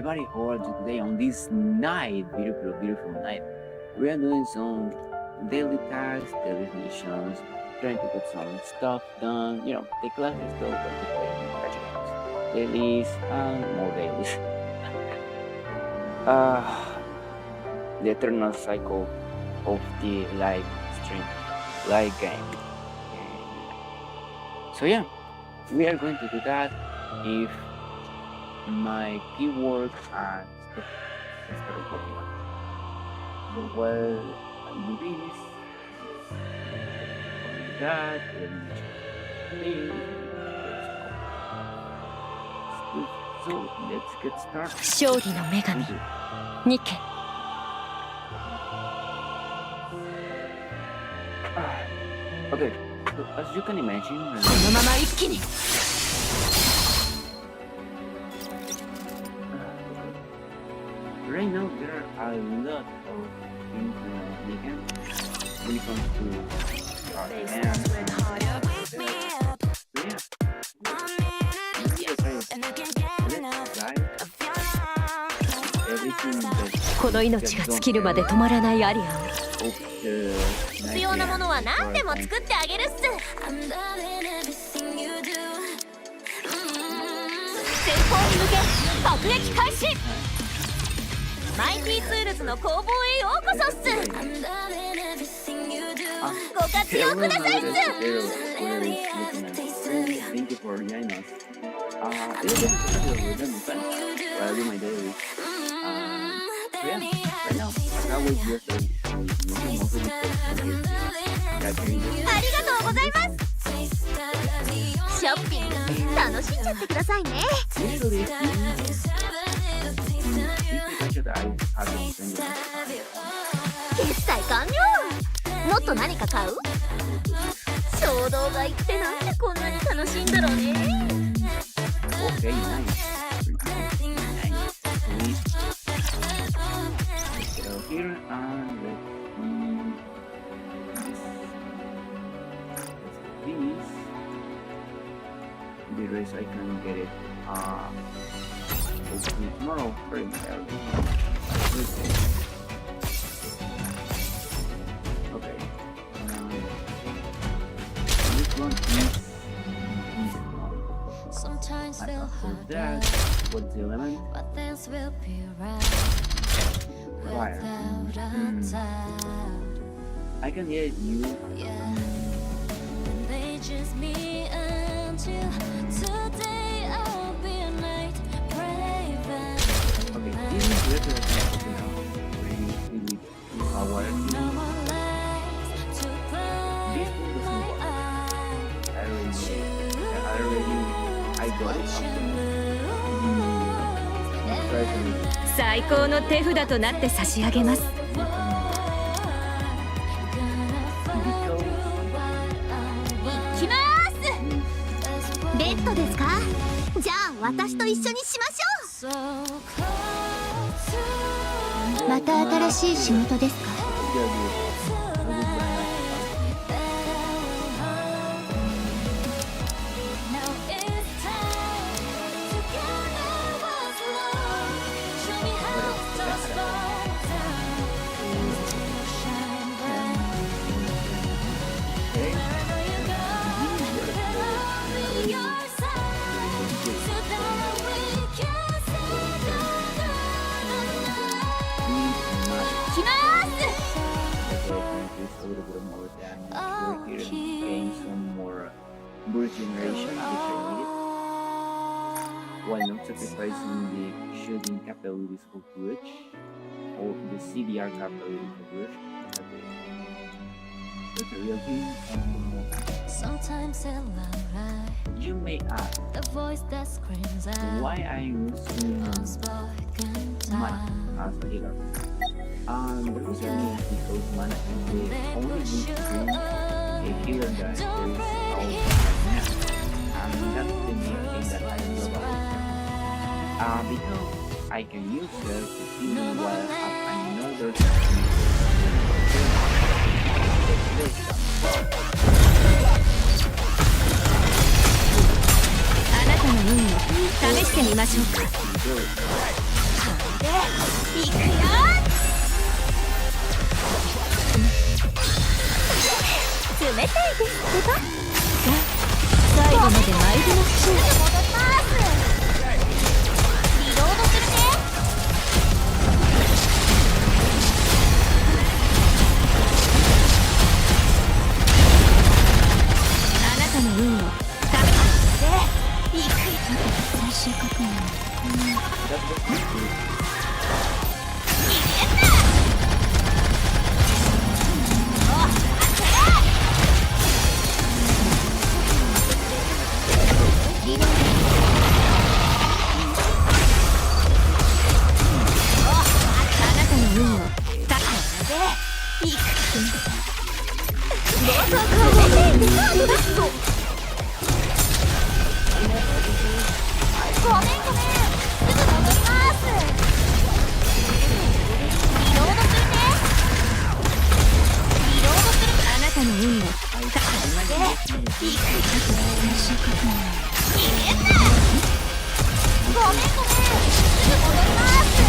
everybody, how are you today on this night? Beautiful, beautiful night. We are doing some daily tasks, daily missions, trying to get some stuff done. You know, the class is still going to play dailies and more dailies. The eternal cycle of the live stream, live game. So yeah, we are going to do that if my keywords and stuff start working on. Well, I do this, that, so let's get started. 勝利の女神ニケ。 Okay, so as you can imagine, このまま一気に right now there are a lot of things we can when it comes to our hands. Everything この命が尽きるまで止まらないアリアを 必要なものは何でも作ってあげるっす。前方に向け爆撃開始。マイティツールズの工房へようこそっす。ご活用くださいっす。 Thank you for joining us. It was a while I do my daily. So yeah, right now, that was just a ありがとうございます。ショッピング楽しんじゃってくださいね。 usually 決済完了。もっと何か買う？衝動買いってなんでこんなに楽しいんだろうね。 Okay, nice. So here and these. The rest I can get it hopefully tomorrow very early. Okay. This one is Sometimes feel for that. What's the element? but things will be right Fire. without a doubt. I can hear you. Yeah, and they just me until today. I'll be a night brave and Okay, this is better than our no more lies to this blind one doesn't my work. eyes. I got it. Try to make it. 最高の手札となって差し上げます。 行きまーす。ベッドですか？じゃあ私と一緒にしましょ So close to う。また新しい仕事ですか？ now it's time together was love. Show me how stars fall down. Shine bright. Wherever you go, I'll be your side. So that we can say goodnight. 行きまーす。 A little bit more damage. We're here to gain some more burst generation, which I needed, while not sacrificing the shooting capabilities of Bridge or the CDR capabilities of Bridge. That's a real thing. Sometimes in life, You may ask the voice that screams out why I'm using unspoken mana time. as a healer. The reason is because mana is the only good thing a healer does. There is all mana. And that's the main thing that I love about it. Because I can use it to heal while I know there'sあなたの運を試してみましょうか。 a いくまさかのメイクカードですぞ。ごめんすぐ戻ります。リロードするね。リロードする。あなたの運をいくごめんすぐ戻ります。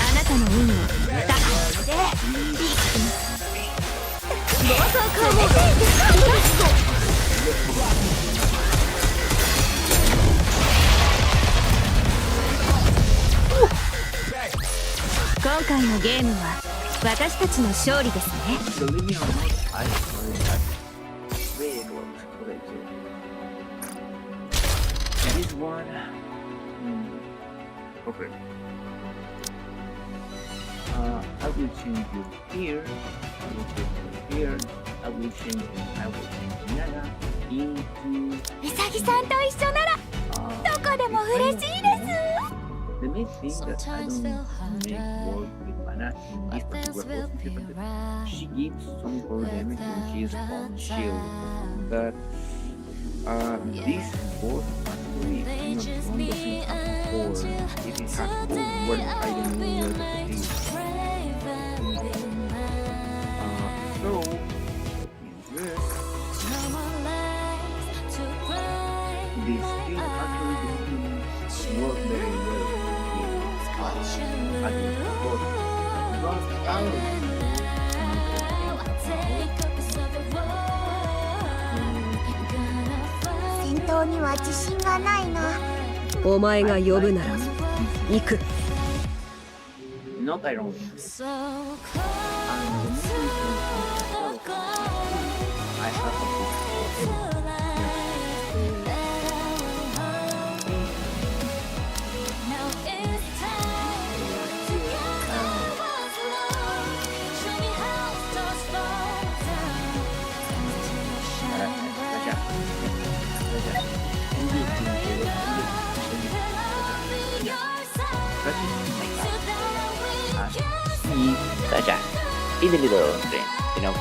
あなたの運をまさかのメイクカードですぞ。今回のゲームは私たちの勝利ですね。 Believe me or not, I heard that very close. This one, okay. I will change you here. I will change you here. I will change you. I will change Nana into. うさぎさんと一緒ならどこでも嬉しいです。 The main thing that I don't make work with Mana in this particular boss is that she gives some core damage when she is on shield. But this boss actually not one doesn't have core. If it has core, what I don't know where to put it. So in this thing actually doesn't work very well. I think the boss lost out. 戦闘には自信がないな。お前が呼ぶなら行く。 Not ironic. So I have a now it's time to get what's lost. Show me how stars fall down. Shine bright. Such a little dream, you know.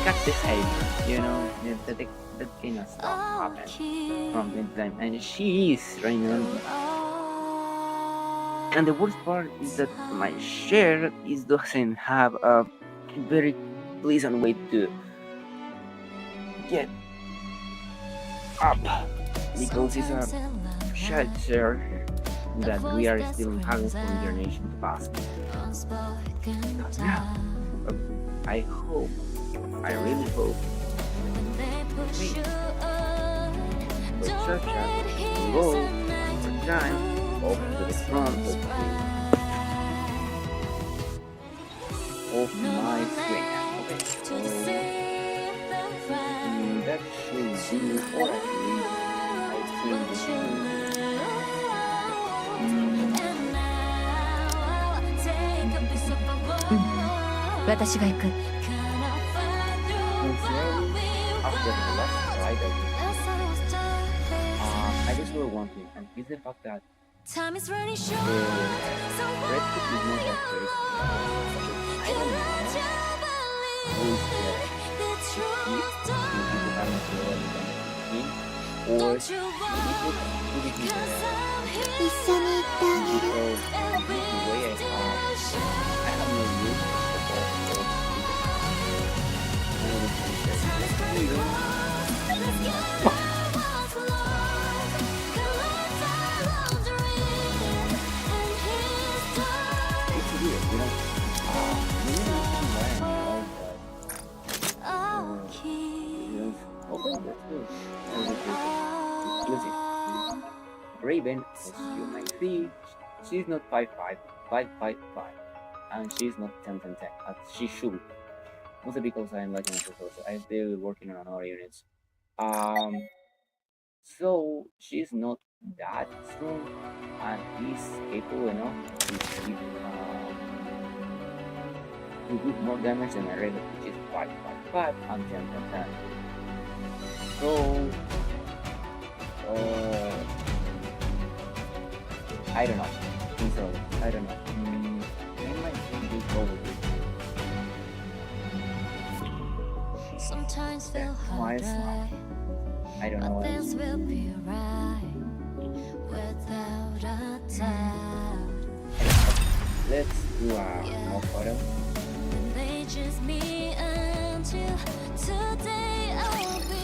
Cut behavior, you know, that kind of stuff happens from time to time, and she is right now. And the worst part is that my share doesn't have a very pleasant way to get up because it's a shelter that we are still having some generation to pass. Yeah, I hope, I really hope, but such as go over time, open to the front of my screen. Okay, so that should be all I think this is. 私が行く。 After the last slide, I just will one thing, and it's the fact that Time is running short. the red tip is not that great. I don't know who is there. Or Don't you worry, 一緒に行ってあげる。 I have no use it's weird, you know. Maybe why I okay, that's good. Listen, Raven, as you may see, she's not 5'5", 5'5", and she's not 10, as she should. Mostly because I'm like an associate, so I'm still working on other units. So she's not that strong, and is capable enough to do more damage than my Raven, which is 5'5" and 10. So I don't know. Think so. I don't know. I might be go with it. Sometimes feel Why hard, is I don't know. but things will be right without a doubt. Let's do a more photo. And they just me until today I'll be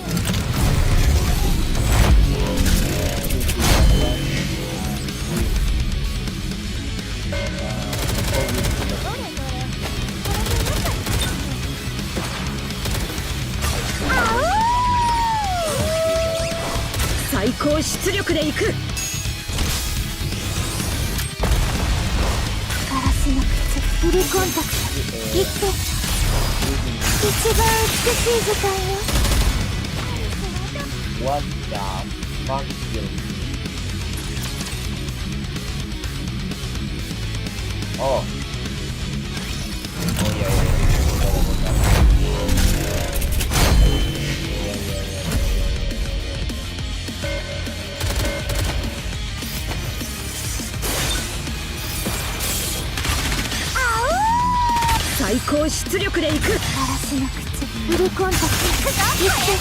最高出力でいく。ガラスの靴フルコンタクト一点一番美しい時間よ。 What the fuck is this? Oh. Oh yeah. 最高出力でいく。ガラスの靴フルコンタクト一点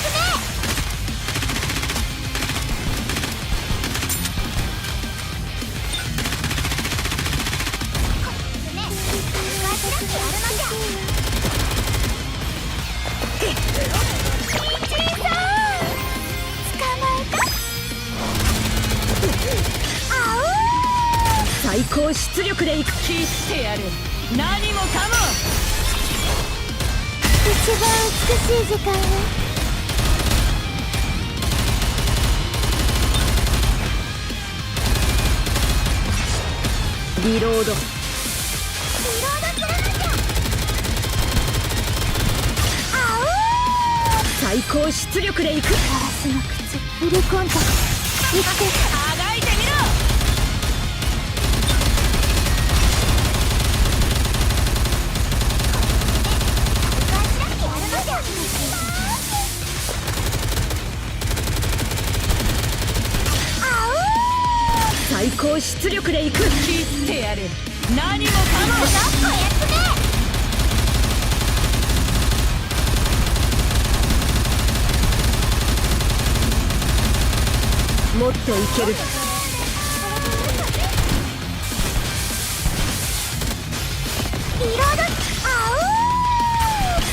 最高出力でいく。切ってやる。何もかも。一番美しい時間よ。リロード。最高出力でいく。ガラスの靴フルコンタクト一点あがいてみろ。最高出力でいく。切ってやる。何もかも。もっといける。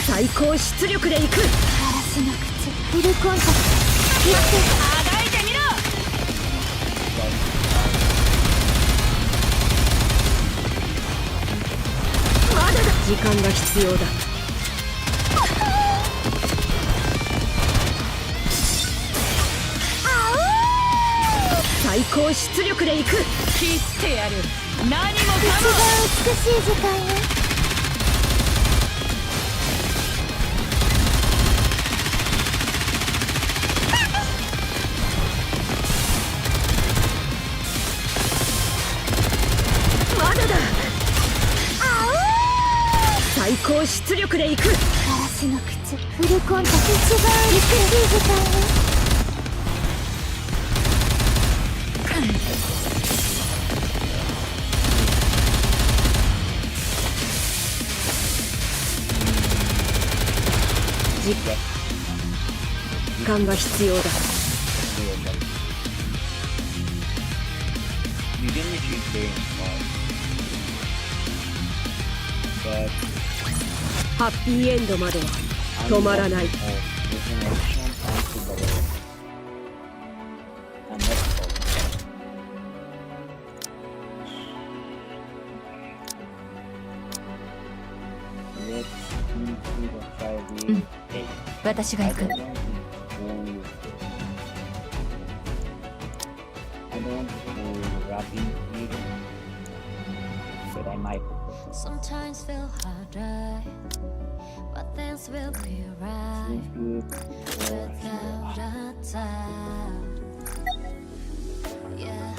最高出力でいく。ガラスの靴フルコンタクト一点あがいてみろ。まだだ。時間が必要だ。最高出力でいく。切ってやる。何もかも。一番美しい時間よ。まだだ。最高出力でいく。ガラスの靴フルコンタクト一番美しい時間よ。時間が必要だ。You didn't retreat very far. But ハッピーエンドまでは止まらない。私が行く。Sometimes feel harder, but things will be right without a doubt. Yeah,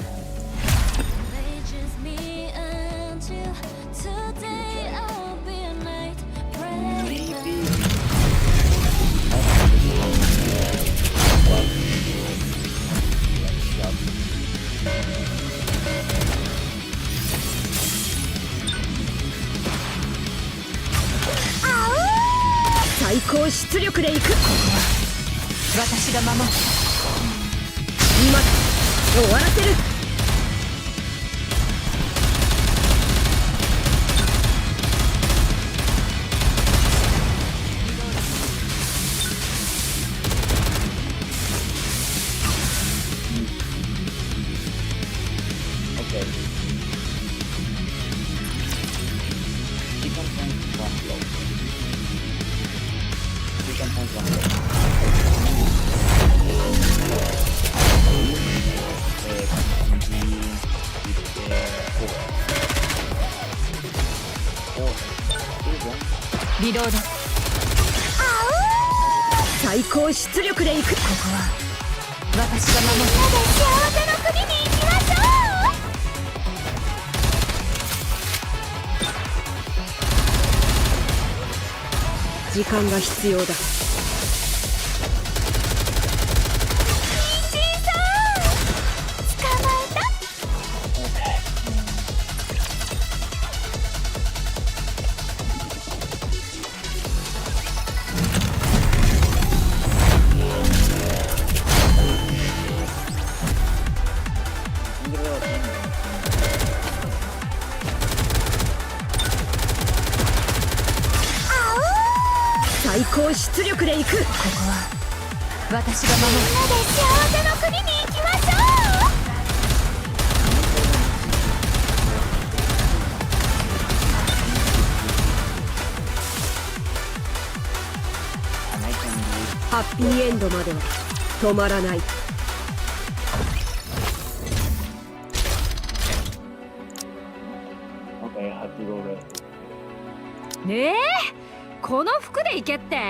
they just me until today I'll be a night praying. 高出力でいく。ここは私が守る。今だ、終わらせる。Okay. Second point one blow. Second point one blow. Continue with 4. リロード。最高出力でいく。ここは私が守る。みんなで幸せの国に行きましょう。時間が必要だ。人参さん、捕まえた。最高出力でいく。ここは私が守る。みんなで幸せの国に行きましょハッピーエンドまでは止まらない。Okay, I have to go there. ねえ、この服で行けって。 Okay.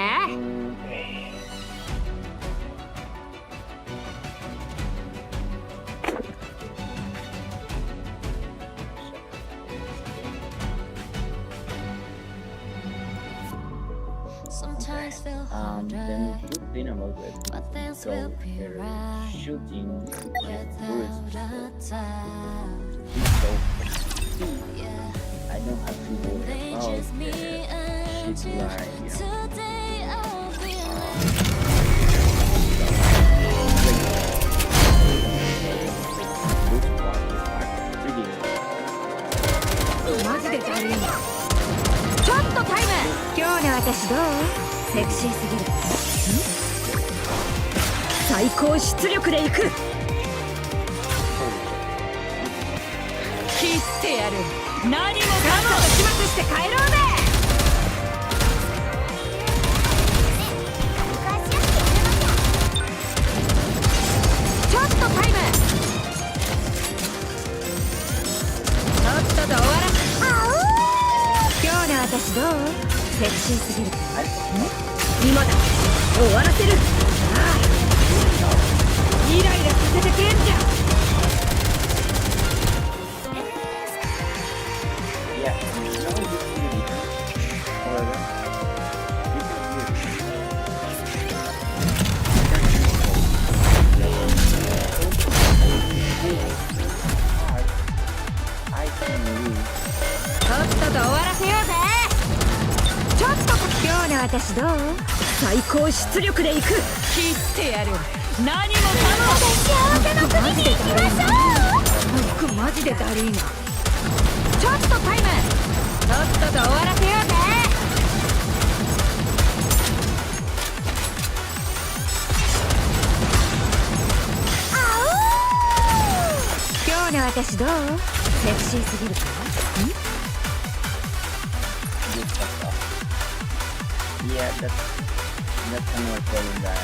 Sometimes feel The harder, good thing about it but things so will be they're right shooting like bullets. without a doubt. So Yeah, I don't have to worry they about just me and shit you. line. Today I'll be This one is like pretty. マジでだるいな。ちょっとタイム。今日の私どう？セクシーすぎる。最高出力でいく。切ってやる。何もかも始末して帰ろうぜ。ちょっとタイム。とっとと終わらせ。今日の私どう？セクシーすぎる。今だ、終わらせる。ああ、イライラさせてくれんじゃん。Yeah, no, this is really good. However, I can lose. とっとと終わらせようぜ。ちょっと今日の私どう？最高出力でいく。切ってやる。何もかも。幸せの国に行きましょう。服マジでだるいな。ちょっとタイム。とっとと終わらせようぜ。今日の私どう？セクシーすぎるか？ Yeah, that's another problem that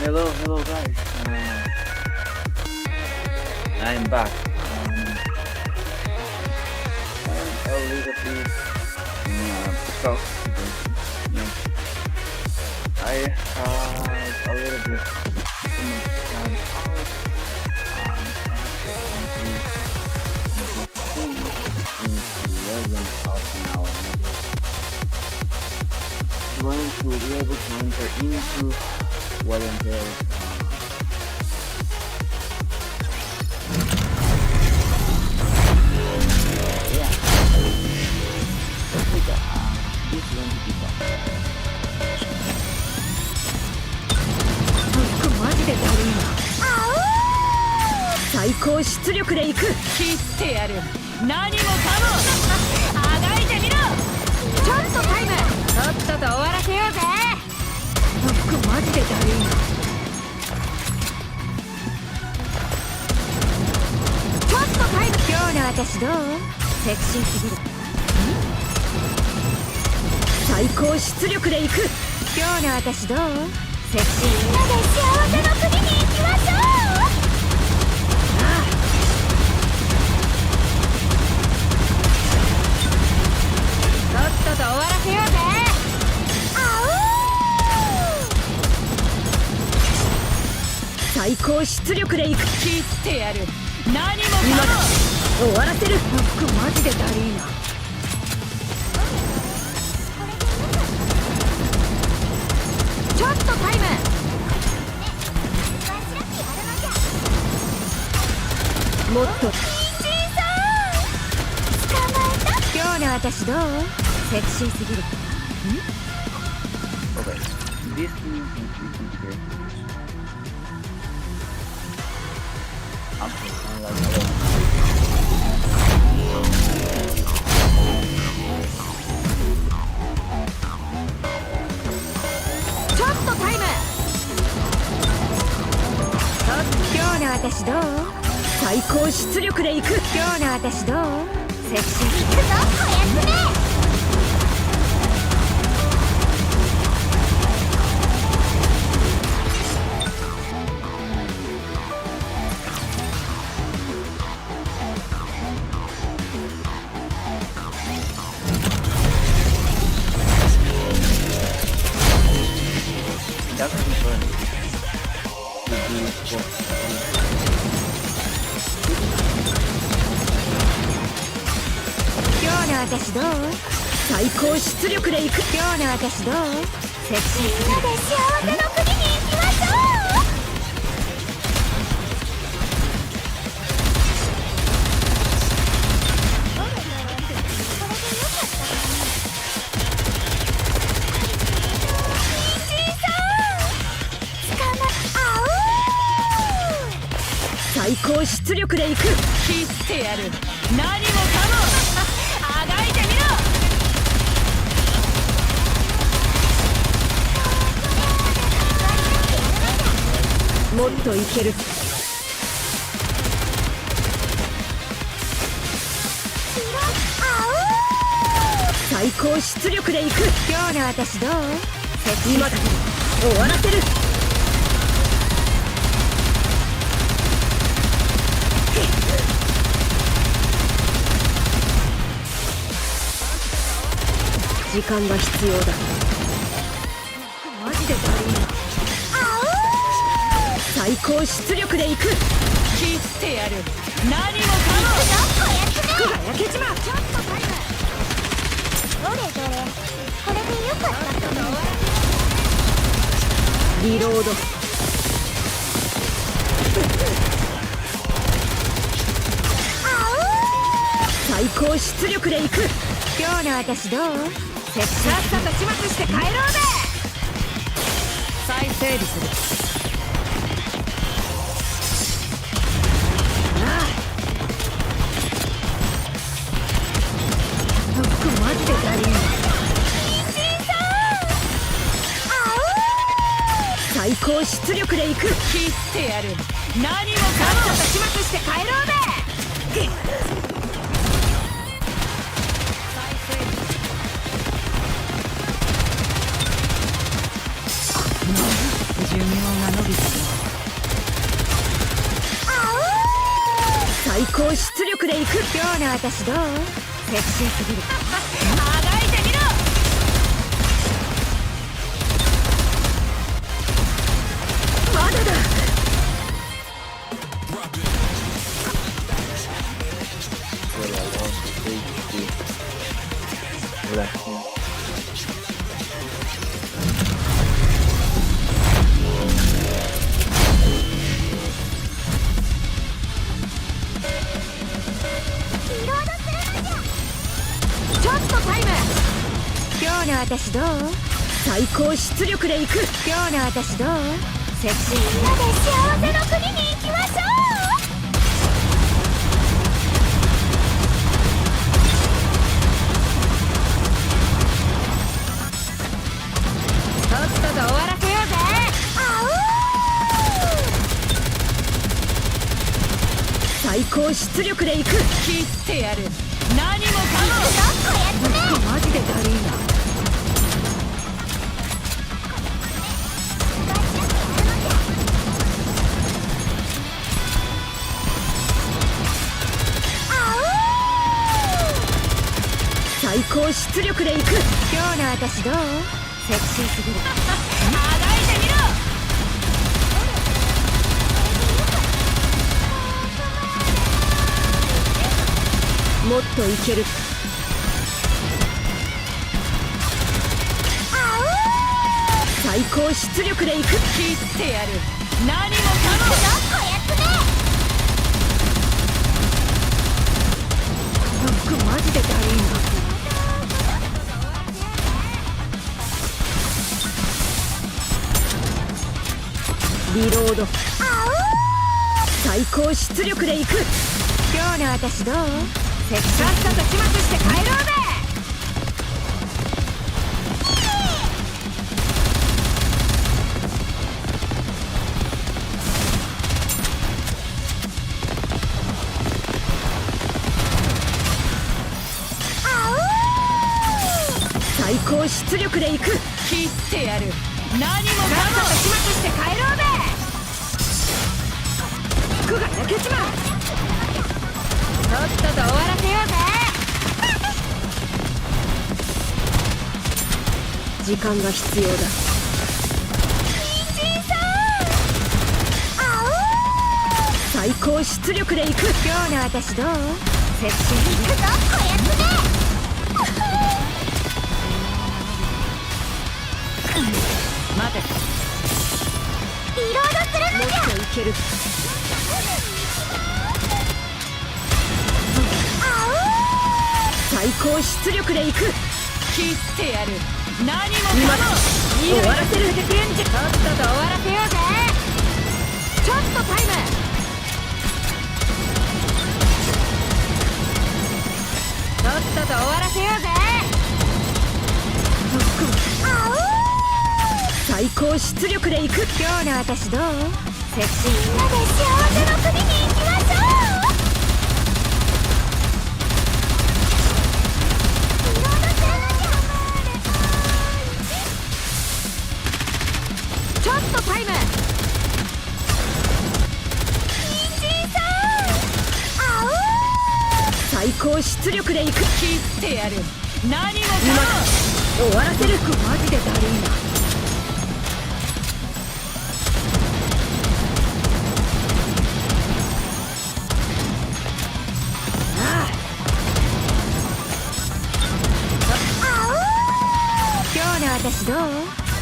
Hello guys. I'm back. I'm a little bit stuck because I have a little bit too much time out. Trying to be able to enter into what entails yeah. Let's take this one to keep up. 僕マジでだるいな。最高出力でいく。切ってやる。何もかも。あがいてみろ。ちょっとタイム。とっとと終わらせようぜ。僕マジでだるいな。ちょっとタイム。今日の私どう？セクシーすぎる。最高出力でいく。今日の私どう？セクシー。みんなで幸せの国に行きましょう。とっとと終わらせようぜ。最高出力でいく。切ってやる。何もかも終わらせる。服マジでダリーな。ちょっとタイム。もっと。今日の私どう？セクシーすぎる。Okay, this means we can hear after unlike ちょっとタイム。今日の私どう？最高出力でいく。今日の私どう？セクシー。行くぞおやすみ。that's confirmed to do what 今日の私どう？最高出力でいく。今日の私どう？セクシーすぎる。みんなで幸せの国に行きましょう。最高出力でいく。切ってやる。何もかもあがいてみろ。もっといける。最高出力でいく。今日の私どう？今だけ終わらせる。時間が必要だ。マジでダリー。最高出力でいく。切ってやる。何もかも服が焼けちまう。ちょっとタイム。どれどれこれでよかったと思う。リロード。最高出力でいく。今日の私どう？さっさと始末して帰ろうぜ。再整備する。服マジでダリー。最高出力でいく。切ってやる。何もかも始末して帰ろうぜ。寿命が伸びたな。最高出力でいく。今日の私どう？セクシーすぎる。あがいてみろ。まだだ。Well, I want to take the left hand. ちょっとタイム。今日の私どう？最高出力でいく。今日の私どう？セクシー。みんなで幸せの国に行きましょう。とっとと終わらせようぜ。最高出力でいく。切ってやる。何もかも。最高出力でいく。今日の私どう？セクシーすぎる。あがいてみろ。もっといける。最高出力でいく。切ってやる。何もかも。僕マジでだるいな。リロード。最高出力でいく。今日の私どう？せっかくさっさと始末して帰ろうぜ。最高出力でいく。切ってやる。何もかも。さっさと始末して帰ろうぜ。服が焼けちまう。とっとと終わらせようぜ。時間が必要だ。最高出力でいく。今日の私どう？セクシー。いくぞこやつめ。待て。リロードするのじゃ。もっといける。最高出力でいく。切ってやる。何もかも。終わらせる。とっとと終わらせようぜ。ちょっとタイム。とっとと終わらせようぜ。最高出力でいく。今日の私どう？セクシー。みんなで幸せの国に行きましょう。ちょっとタイム。最高出力でいく。切ってやる。何もかも。終わらせる。マジでだるいな。私どう？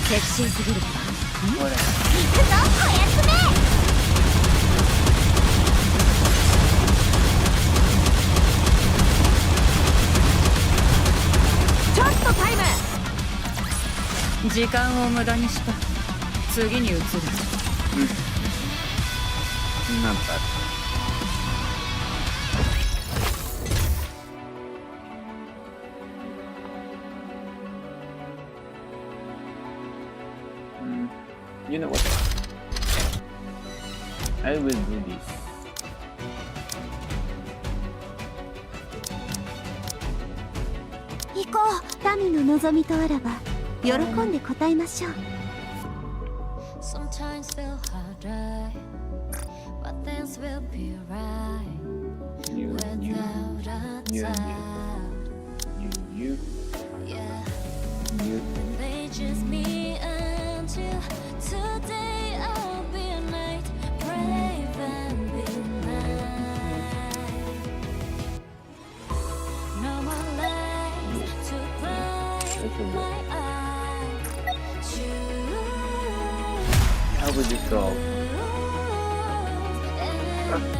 セクシーすぎる。行くぞこやつめ。ちょっとタイム。時間を無駄にした。次に移る。なんだ。You know what? I will do this. 行こう。民の望みとあらば喜んで答えましょう。 Sometimes they'll die, but things will be right You, you, without a you, doubt. you, Yeah, you. they just me until today. I'll be a knight, brave and be mine. No more lies to blind my eyes. How would you go? That's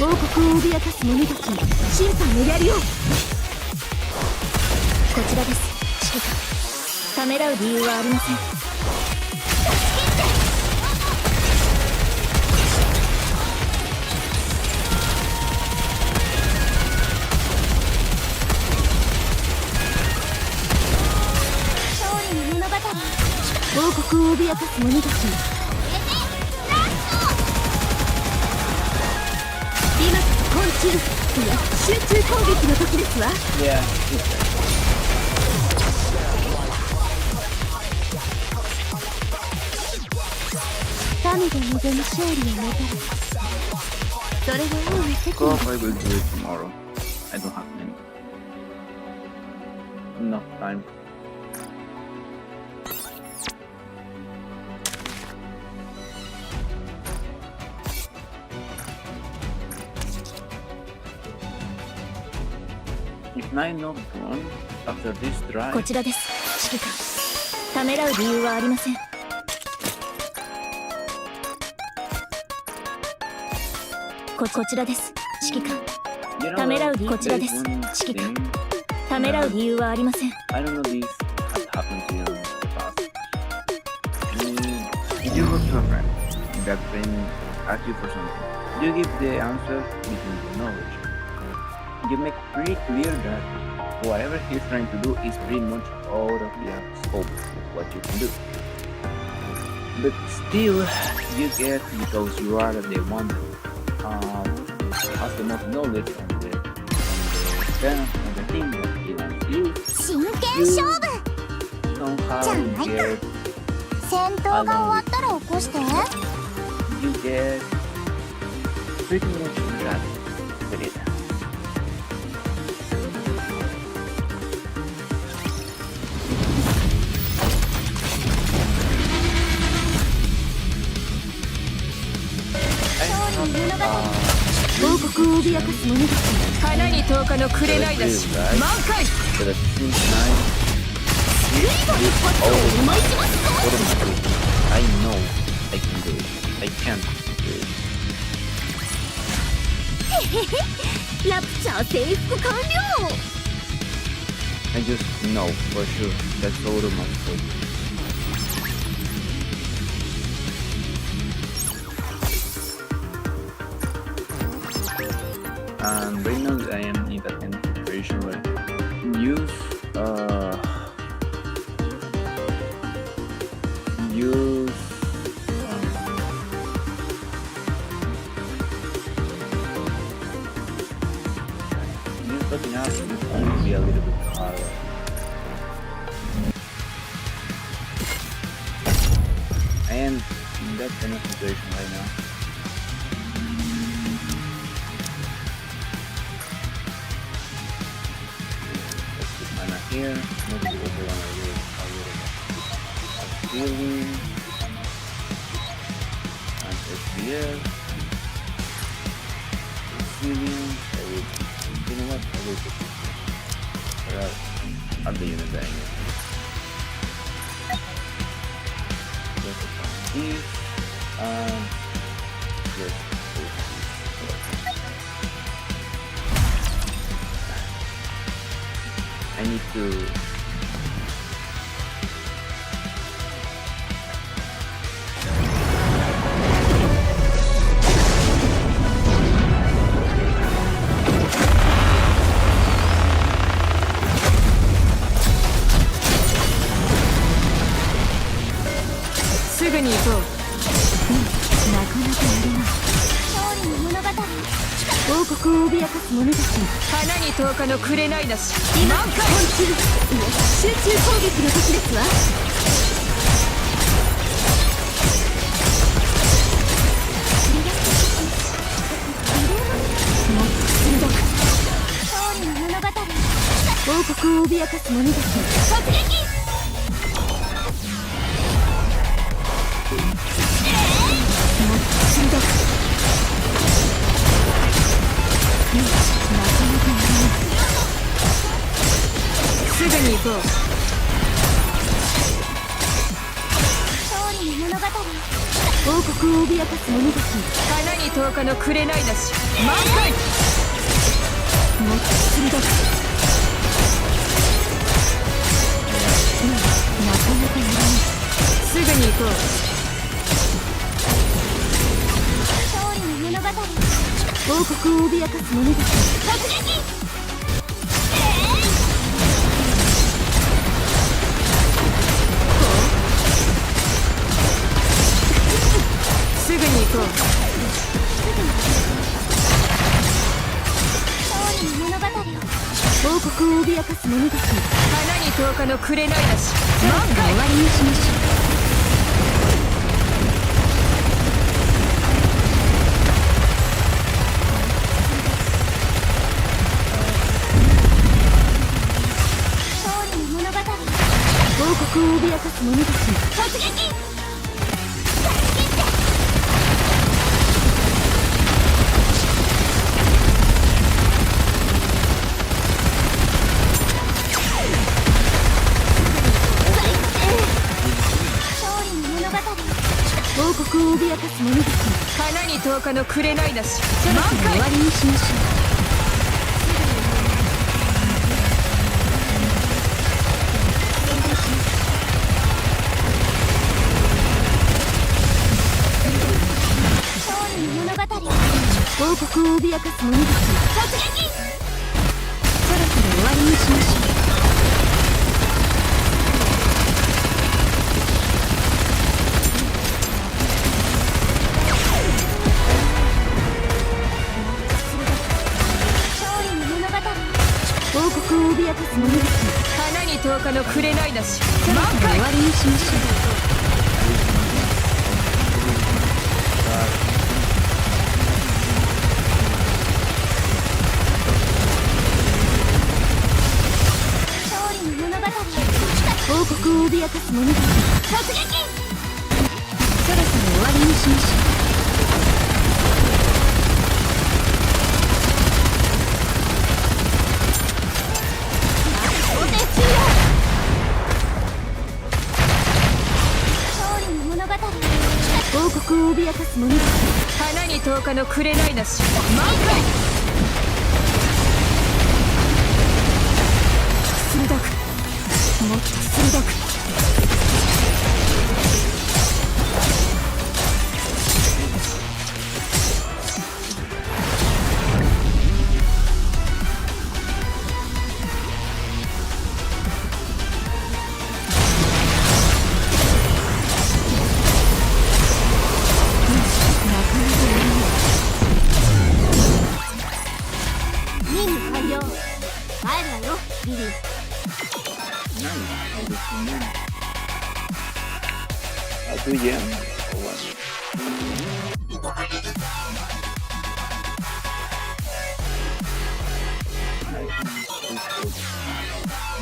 王国を脅かす者たちに審判をやるよ。こちらです、指揮官。ためらう理由はありません。勝利の物語。王国を脅かす者たちに中、いや集中攻撃の時ですわ。 Yeah, it's right. 神で望む勝利をもたらす。それが王の責 Go 務 up, I will do it tomorrow. I don't have many. Enough time. If 9 not gone after this こ drive, ちらです指揮官。ためらう理由はありません。こちらです指揮官。 you know ためらう what? こちらです There's one 指揮官。 thing. ためらう理由はありません。 I don't know this has happened to you in the past. If you go to a friend, that friend asks you for something, you give the answer within your knowledge. You make pretty clear that whatever he's trying to do is pretty much out of the scope of what you can do. But still, you get, because you are the one has the most knowledge on the thing that he wants you, 真剣勝負。 somehow じゃないか。 get 戦闘が終わったら起こして。 you get pretty much that with it. I 王国を脅かす者たち、花に10日の紅だし満開。 but at the same time, 一歩一歩とお願いしますぞ。 automatically, I know I can do it. I can do it. ラプチャー征服完了。 I just know for sure that's automatically. And right now I am in that kind of situation where use looking out is going to be a little bit harder. I am in that kind of situation right now. Let's put mana here. Maybe we also want to do a little bit of healing. And SPF. Healing. You know what? I will put this. I'll be in a bang. Just upon these. Just put these. I need to.王国を脅かす者たち、花に10日の紅だし満開。集中攻撃の時ですわ。もっと鋭く。勝利の物語。王国を脅かす者たち、突撃。もっと鋭く。すぐに行こう。勝利の物語。王国を脅かす者たち、花に10日の紅だし満開。もっと鋭く。なかなかやらない。すぐに行こう。勝利の物語。王国を脅かす者たち、突撃。すぐに行こう。王国を脅かす者たち花に10日の紅だしそろそろ終わりにしましょう。王国を脅かす者たち突撃。王国を脅かす者たち花に10日の紅だしそろそろ終わりにしましょう。王国を脅かす者たち突撃。そろそろ終わりにしましょう。王国を脅かす者たち花に10日の紅だしそろそろ終わりにしましょう。王国を脅かす者たち突撃。そろそろ終わりにしましょう。王国を脅かす者たち花に10日の紅だし鋭くもっと鋭く。任務完了。帰るわよリリー。Satu jam.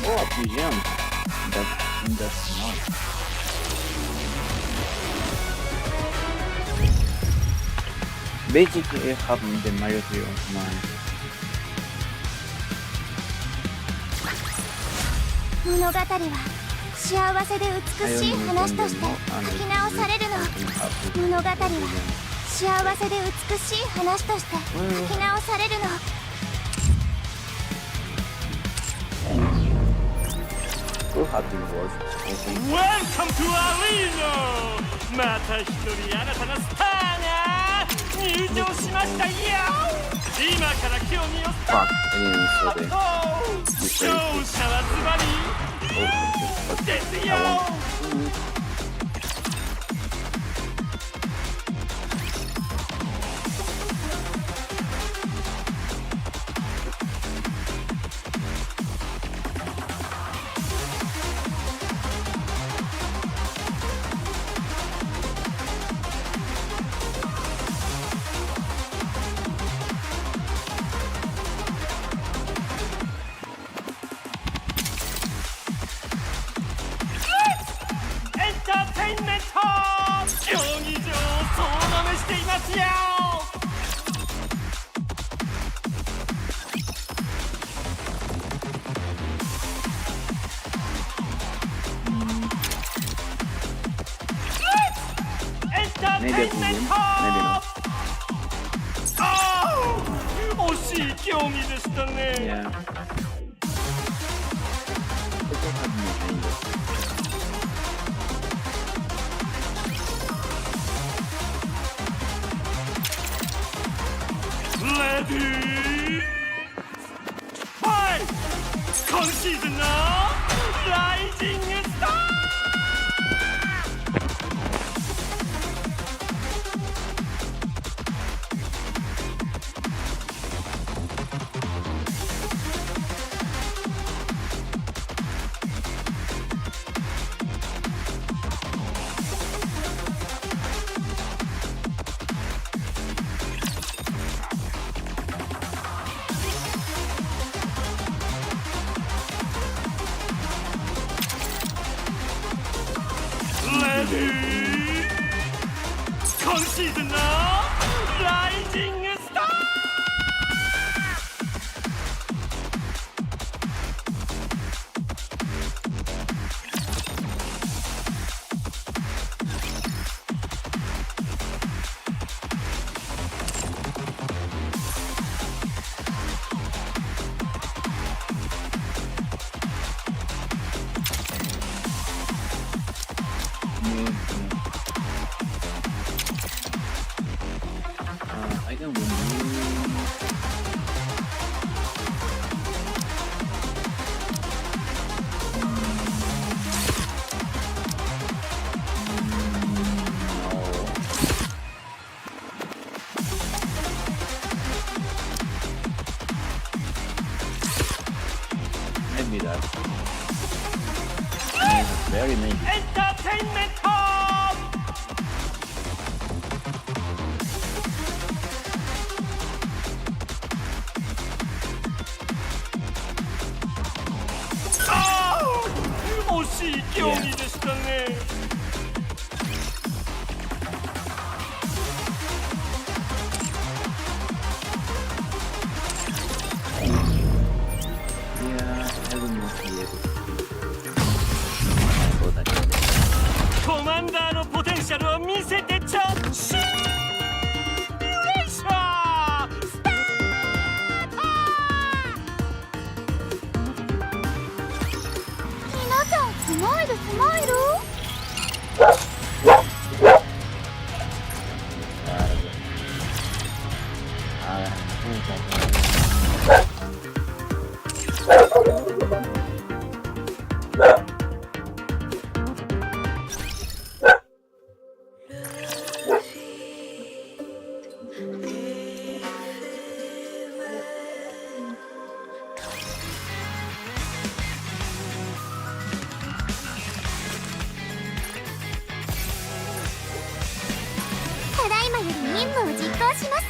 Oh, 2 jam. That's not. Basically, I have the majority of my. 物語は幸せで美しい話として書き直されるの。物語は幸せで美しい話として書き直されるの。Who have been was Welcome to Arena! また一人新たなスターが入場しましたよ。今から競技をスタ fuck so ート。勝者はズバリですよ。エンターテインメント競技場を総なめしていますよ。エンターテインメント惜しい競技でしたね。 yeah. Ready? Fight! 今シーズンのライジングスター。今シーズンのライジングスター。I can remove. Maybe that. Very maybe. エンターテインメント。惜しい競技でしたね。Yeah, I will not be able to. そうだけど。コマンダーのポテンシャルを見せてちょっシミュレーションスタート。皆さんスマイルスマイル。ただいまより任務を実行します。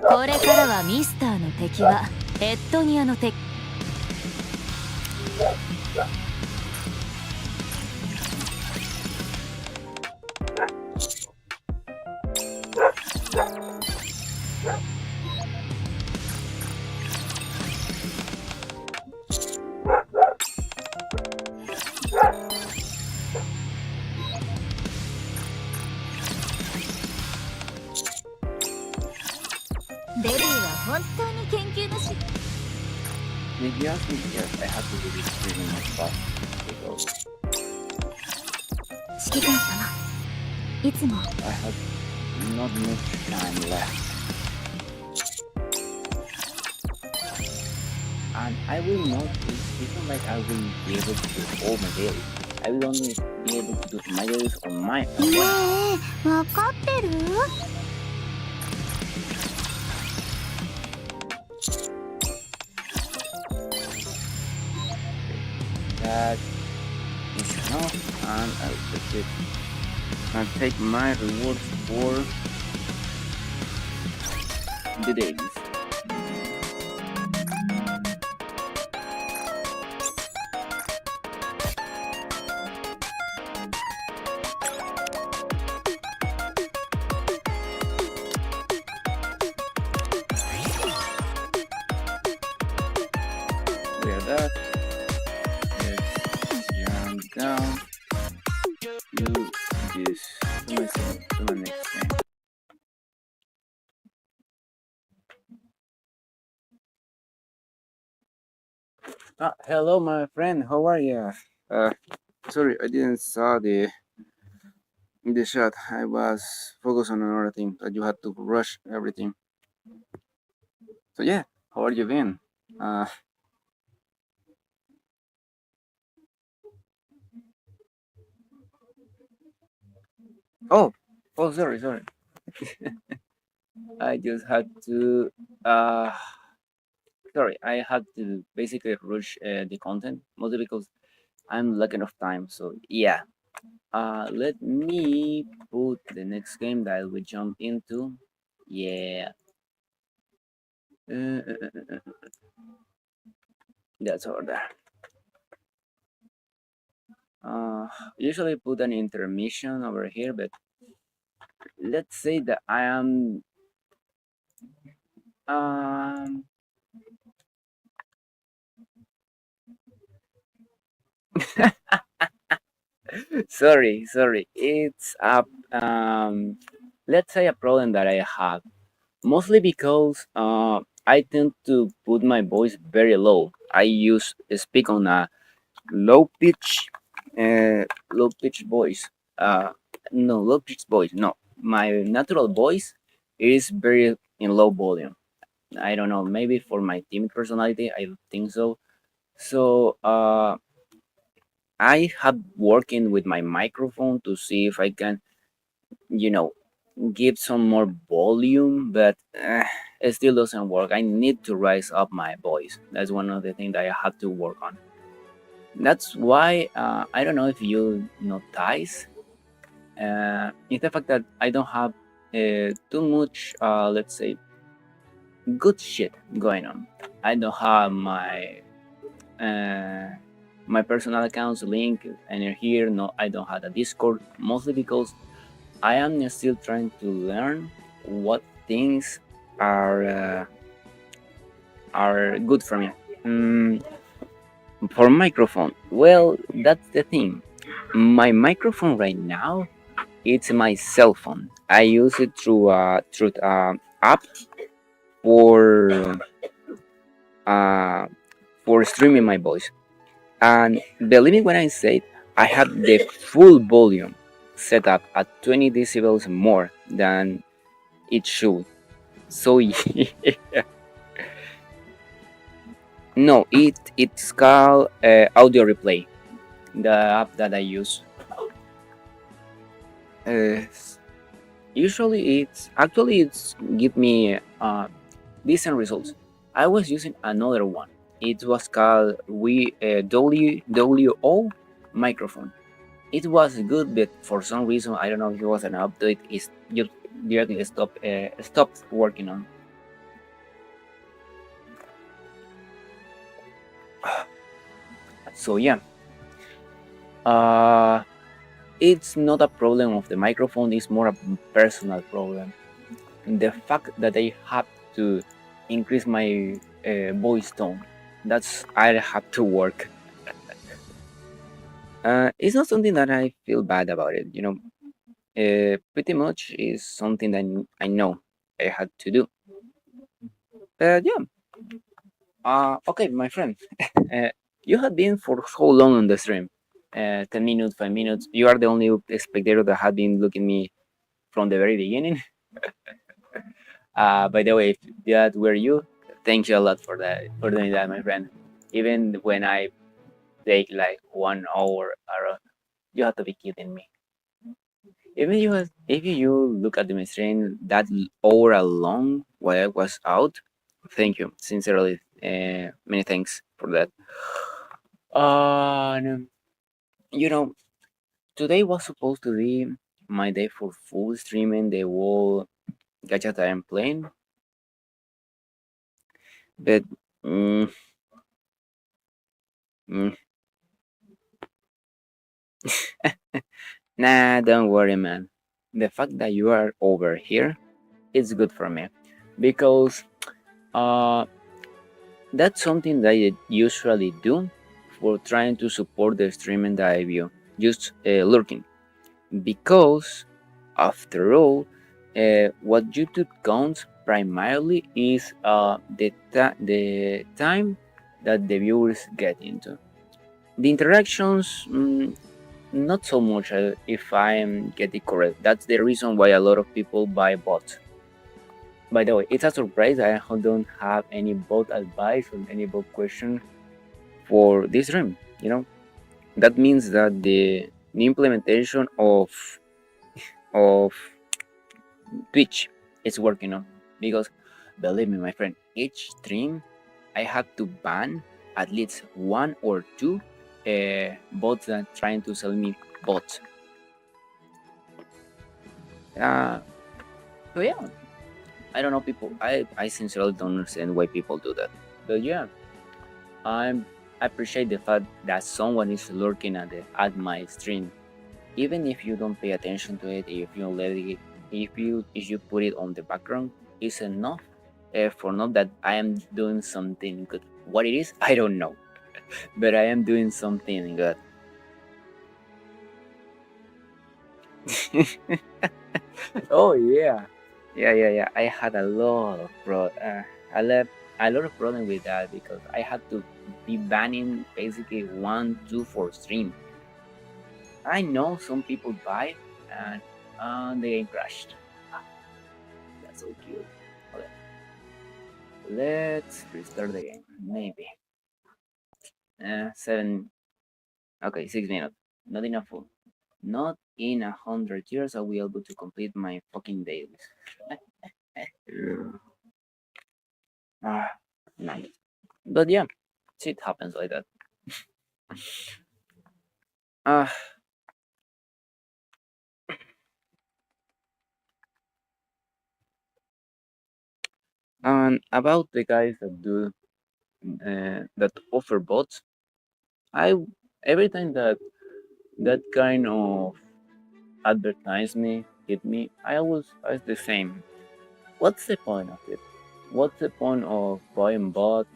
これからはミスターの敵はエットニアの敵。デビーは本当に研究のし。Did you ask me? Yes, I have to do this pretty much fast because 指揮官様、いつも I have not much time left. And I will not, it's not like I will be able to do all my dailies. I will only be able to do my dailies on my own. ねえ、わかってる？ That is enough, and I'll take it and take my rewards for the dailies. Clear that. Let's jump down. Do this to my next thing. Hello, my friend. How are you? Sorry, I didn't saw the shot. I was focused on another thing that you had to rush everything. So yeah, how are you been? Oh, sorry. I just had to. Sorry, I had to basically rush the content mostly because I'm lacking of time. So yeah, Let me put the next game that we jump into. Yeah. Uh, uh, uh, uh, that's over there. Usually put an intermission over here, but let's say that I am um sorry. It's a let's say a problem that I have. Mostly because I tend to put my voice very low. I use speak on a low pitch low pitch voice. No low pitch voice. No. My natural voice is very in low volume. I don't know, maybe for my timid personality, I think so. So I have working with my microphone to see if I can, you know, give some more volume, but it still doesn't work. I need to raise up my voice. That's one of the things that I have to work on. That's why I don't know if you notice. It's the fact that I don't have too much, let's say, good shit going on. I don't have uh, my personal accounts link and here. No, I don't have a Discord, mostly because I am still trying to learn what things are good for me. For microphone, well, that's the thing. My microphone right now, it's my cell phone. I use it through app for uh, for streaming my voice. And believe me when I say I have the full volume set up at 20 decibels more than it should. So no, it's called Audio Replay, the app that I use. Uh, Usually, it's give me decent results. I was using another one. It was called WWO microphone. It was good, but for some reason I don't know if it was an update. It's just directly stopped working on. So yeah, uh, it's not a problem of the microphone. It's more a personal problem. The fact that I have to increase my voice tone, that's I have to work. It's not something that I feel bad about it. Pretty much is something that I know I had to do. But yeah, okay, my friend, you have been for so long on the stream. 10 minutes, 5 minutes. You are the only spectator that had been looking me from the very beginning. By the way, if that were you, thank you a lot for that, for doing that, my friend. Even when I take like 1 hour, you have to be kidding me. If you look at the stream that hour alone while I was out, thank you sincerely. Many thanks for that. And, you know, today was supposed to be my day for full streaming the whole gacha that I'm playing, but mm, mm, nah, don't worry, man. The fact that you are over here is good for me because uh, that's something that I usually do for trying to support the streaming that I view, just lurking. Because, after all, what YouTube counts primarily is the time that the viewers get into. The interactions, not so much if I am getting correct. That's the reason why a lot of people buy bots. By the way, it's a surprise I don't have any bot advice or any bot question for this stream. That means that the implementation of Twitch is working on, because believe me, my friend, each stream I have to ban at least one or two bots that trying to sell me bots. So yeah, I don't know people. I sincerely don't understand why people do that. But yeah, I appreciate the fact that someone is lurking at my stream, even if you don't pay attention to it. If you let it, if you put it on the background, it's enough for know that I am doing something good. What it is, I don't know, but I am doing something good. Oh yeah, yeah. I had a lot of a lot of problem with that because I had to be banning basically 1, 2 for stream. I know some people buy and the game crashed. Ah, that's so cute. Okay, let's restart the game. Maybe 7. Okay, 6 minutes. Not enough food. Not in 100 years I will be able to complete my fucking dailies. Ah, nice. But yeah, shit happens like that. Uh, and about the guys that do that offer bots, I every time that that kind of advertisement hit me, I always ask the same. What's the point of it? What's the point of buying bots,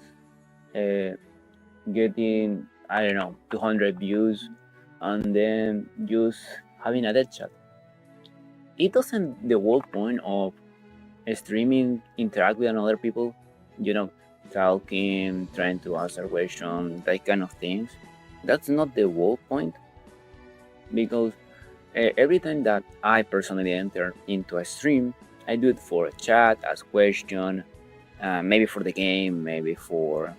getting I don't know 200 views, and then just having a dead chat? It doesn't the whole point of streaming interact with other people, you know, talking, trying to answer questions, that kind of things. That's not the whole point because every time that I personally enter into a stream, I do it for a chat, ask question, maybe for the game, maybe for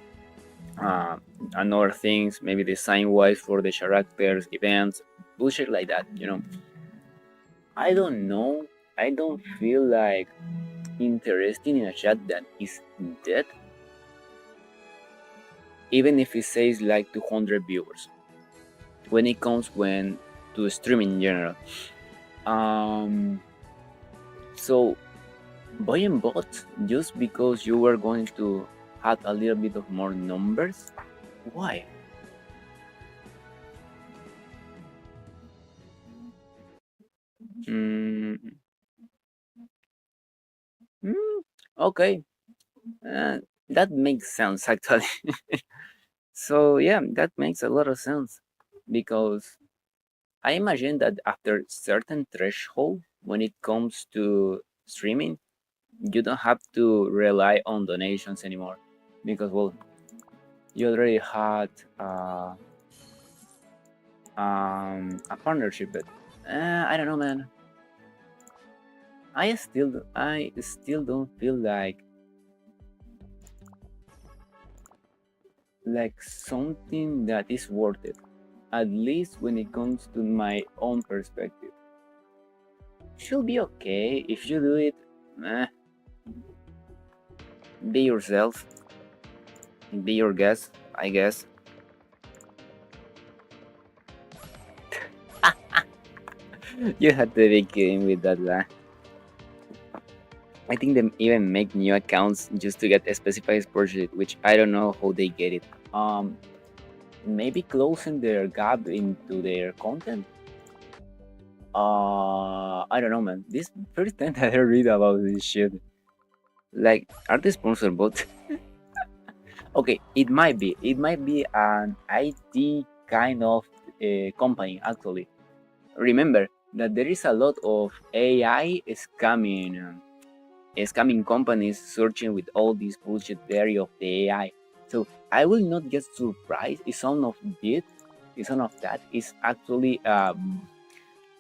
another things, maybe design wise for the characters, events, bullshit like that. I don't know. I don't feel like interesting in a chat that is dead, even if it says like 200 viewers. When it comes to streaming in general, so buying bots just because you were going to have a little bit of more numbers, why? Mm, okay, that makes sense actually. So yeah, that makes a lot of sense because I imagine that after certain threshold, when it comes to streaming, you don't have to rely on donations anymore because well, you already had a partnership. But I don't know, man. I still don't feel like something that is worth it. At least when it comes to my own perspective. Should be okay if you do it. Be yourself. Be your guest, I guess. You had to be kidding with that, lah. I think they even make new accounts just to get a specified budget, which I don't know how they get it. Maybe closing their gap into their content. I don't know, man. This first time that I read about this shit. Like, are they sponsored bots? Okay, it might be. It might be an IT kind of company, actually. Remember that there is a lot of AI scamming companies searching with all this bullshit theory of the AI. So I will not get surprised if some of that is actually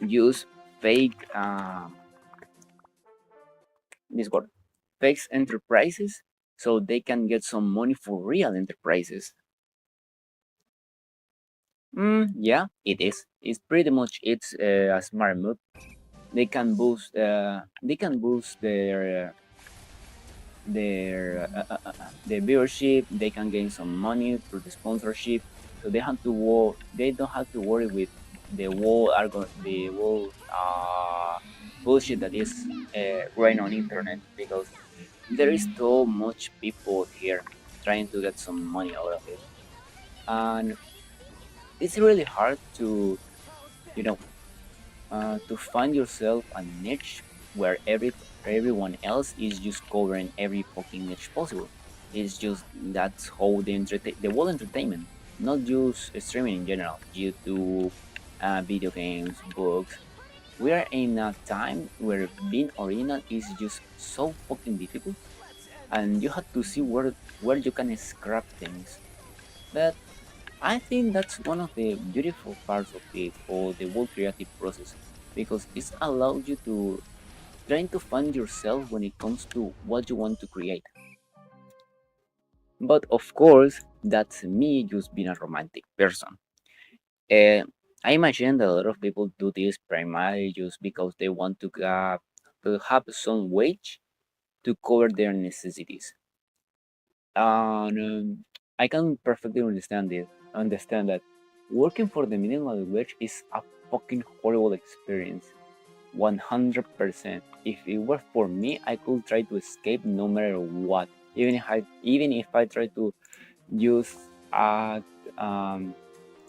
use fake this word fake enterprises so they can get some money for real enterprises. Yeah, it is. It's pretty much a smart move. They can boost their viewership. They can gain some money through the sponsorship. So they don't have to worry with the whole bullshit that is going on internet, because there is so much people here trying to get some money out of it, and it's really hard to, you know, to find yourself a niche where everyone else is just covering every fucking niche possible. It's just that's how the whole entertainment, not just streaming in general, YouTube, video games, books. We are in a time where being original is just so fucking difficult, and you have to see where you can scrap things. But I think that's one of the beautiful parts of it, or the whole creative process, because it's allowed you to trying to find yourself when it comes to what you want to create. But of course, that's me just being a romantic person. Uh, I imagine that a lot of people do this primarily just because they want to have some wage to cover their necessities. And I can perfectly understand that working for the minimum wage is a fucking horrible experience. 100%. If it were for me, I could try to escape no matter what. Even if I try to use um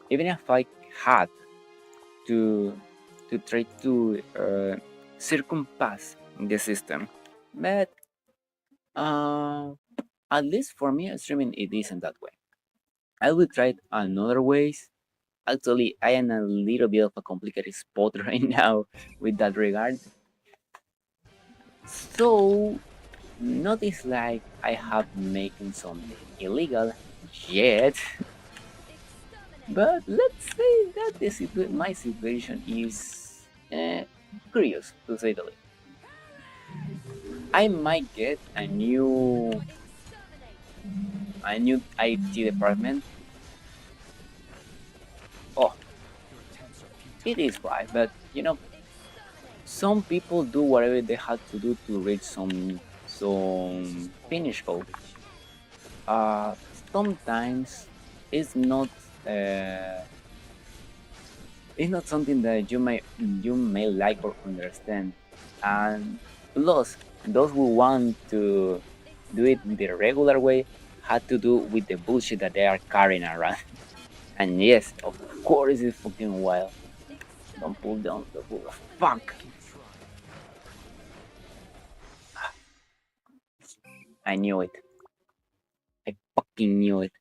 even if I had to try to circumpass the system. But uh, at least for me, streaming it isn't that way. I will try it another ways. Actually, I am a little bit of a complicated spot right now with that regard. So, not it's like I have making something illegal yet, but let's say that my situation is curious to say the least. I might get a new IT department. Oh, it is right, but some people do whatever they have to do to reach some finish goal. Uh, Sometimes it's not uh, it's not something that you may like or understand, and plus those who want to do it the regular way had to do with the bullshit that they are carrying around. And yes, of course, it's fucking wild. Don't pull down the bull. Fuck! I knew it. I fucking knew it.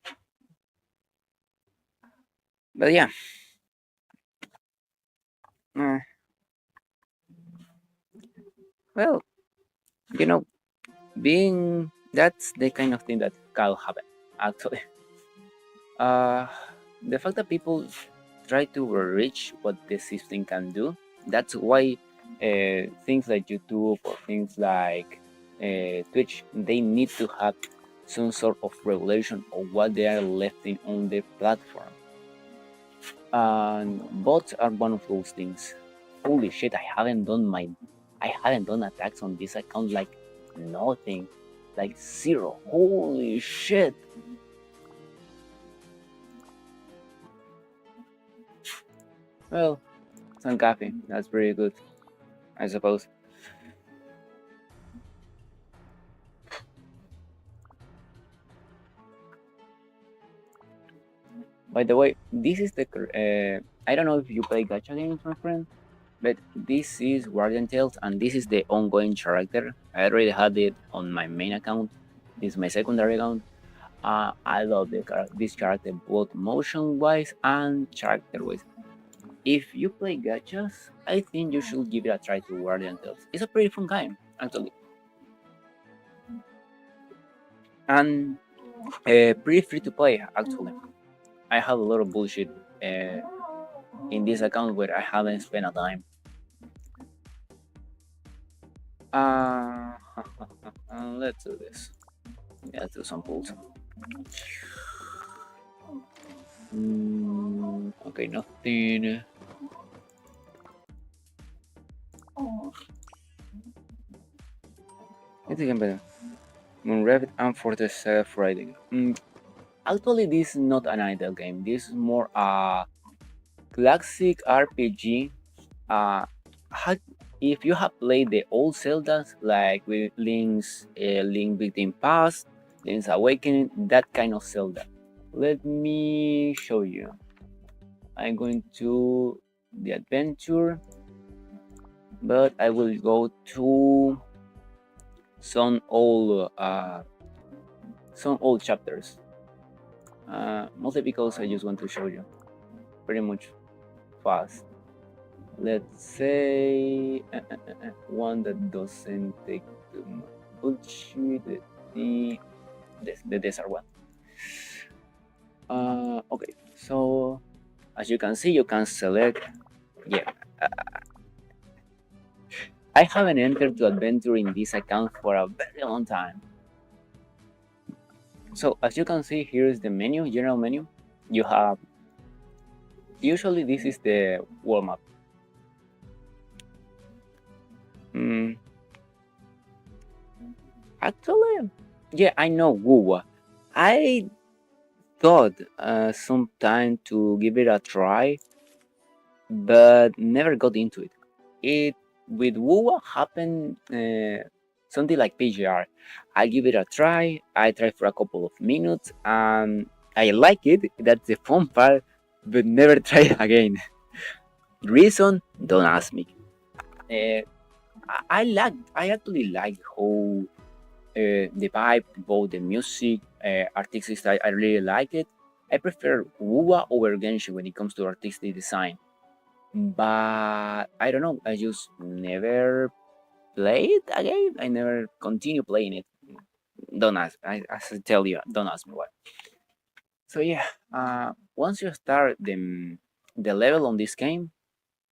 But yeah. uh, well, you know, being that's the kind of thing that can happen. Actually, uh, the fact that people try to reach what the system can do. That's why things like YouTube or things like Twitch, they need to have some sort of regulation of what they are letting on the platform. And bots are one of those things. Holy shit! I haven't done attacks on this account like nothing, like zero. Holy shit! Well, some coffee. That's pretty good, I suppose. By the way, this is the I don't know if you play gacha games, my friend, but this is Guardian Tales, and this is the ongoing character. I already had it on my main account. This is my secondary account. I love this character both motion wise and character wise. If you play gachas, I think you should give it a try to Guardian Tales. It's a pretty fun game, actually, and pretty free to play, actually. I have a lot of bullshit in this account where I haven't spent a dime. Let's do this. Let's do some pulls. Okay, nothing. It's again better. Moon Rabbit and Fortress Self-Riding. Actually, this is not an idle game. This is more classic RPG. If you have played the old Zeldas, like with Link Between Past, Link's Awakening, that kind of Zelda. Let me show you. I'm going to the adventure, but I will go to some old chapters. Mostly because I just want to show you pretty much fast. Let's say one that doesn't take too much. Bullshit, the desert one. Okay, so as you can see, you can select. Yeah, I haven't entered to adventure in this account for a very long time. So as you can see, here is the menu, general menu. You have, usually this is the world map. Actually, yeah, I know Wuwa. I thought sometime to give it a try, but never got into it. It with Wuwa happened something like PGR. I give it a try. I try for a couple of minutes, and I like it. That's the fun part, but never try again. Reason? Don't ask me. I actually like how the vibe, both the music, artistic style. I really like it. I prefer Wuwa over Genshin when it comes to artistic design. But I don't know. I just never played again. I never continue playing it. Don't ask. As I tell you, don't ask me why. So yeah, once you start the level on this game,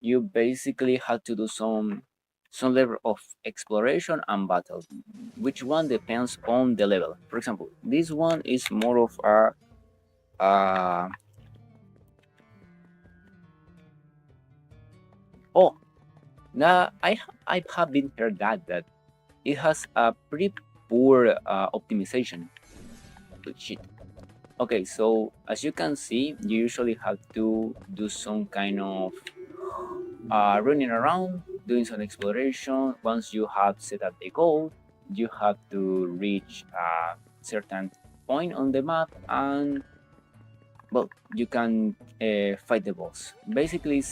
you basically have to do some level of exploration and battle. Which one depends on the level. For example, this one is more of a oh, now I have been heard that it has a pretty poor optimization. Oh, shit. Okay, so as you can see, you usually have to do some kind of running around, doing some exploration. Once you have set up the goal, you have to reach a certain point on the map, and well, you can fight the boss. Basically,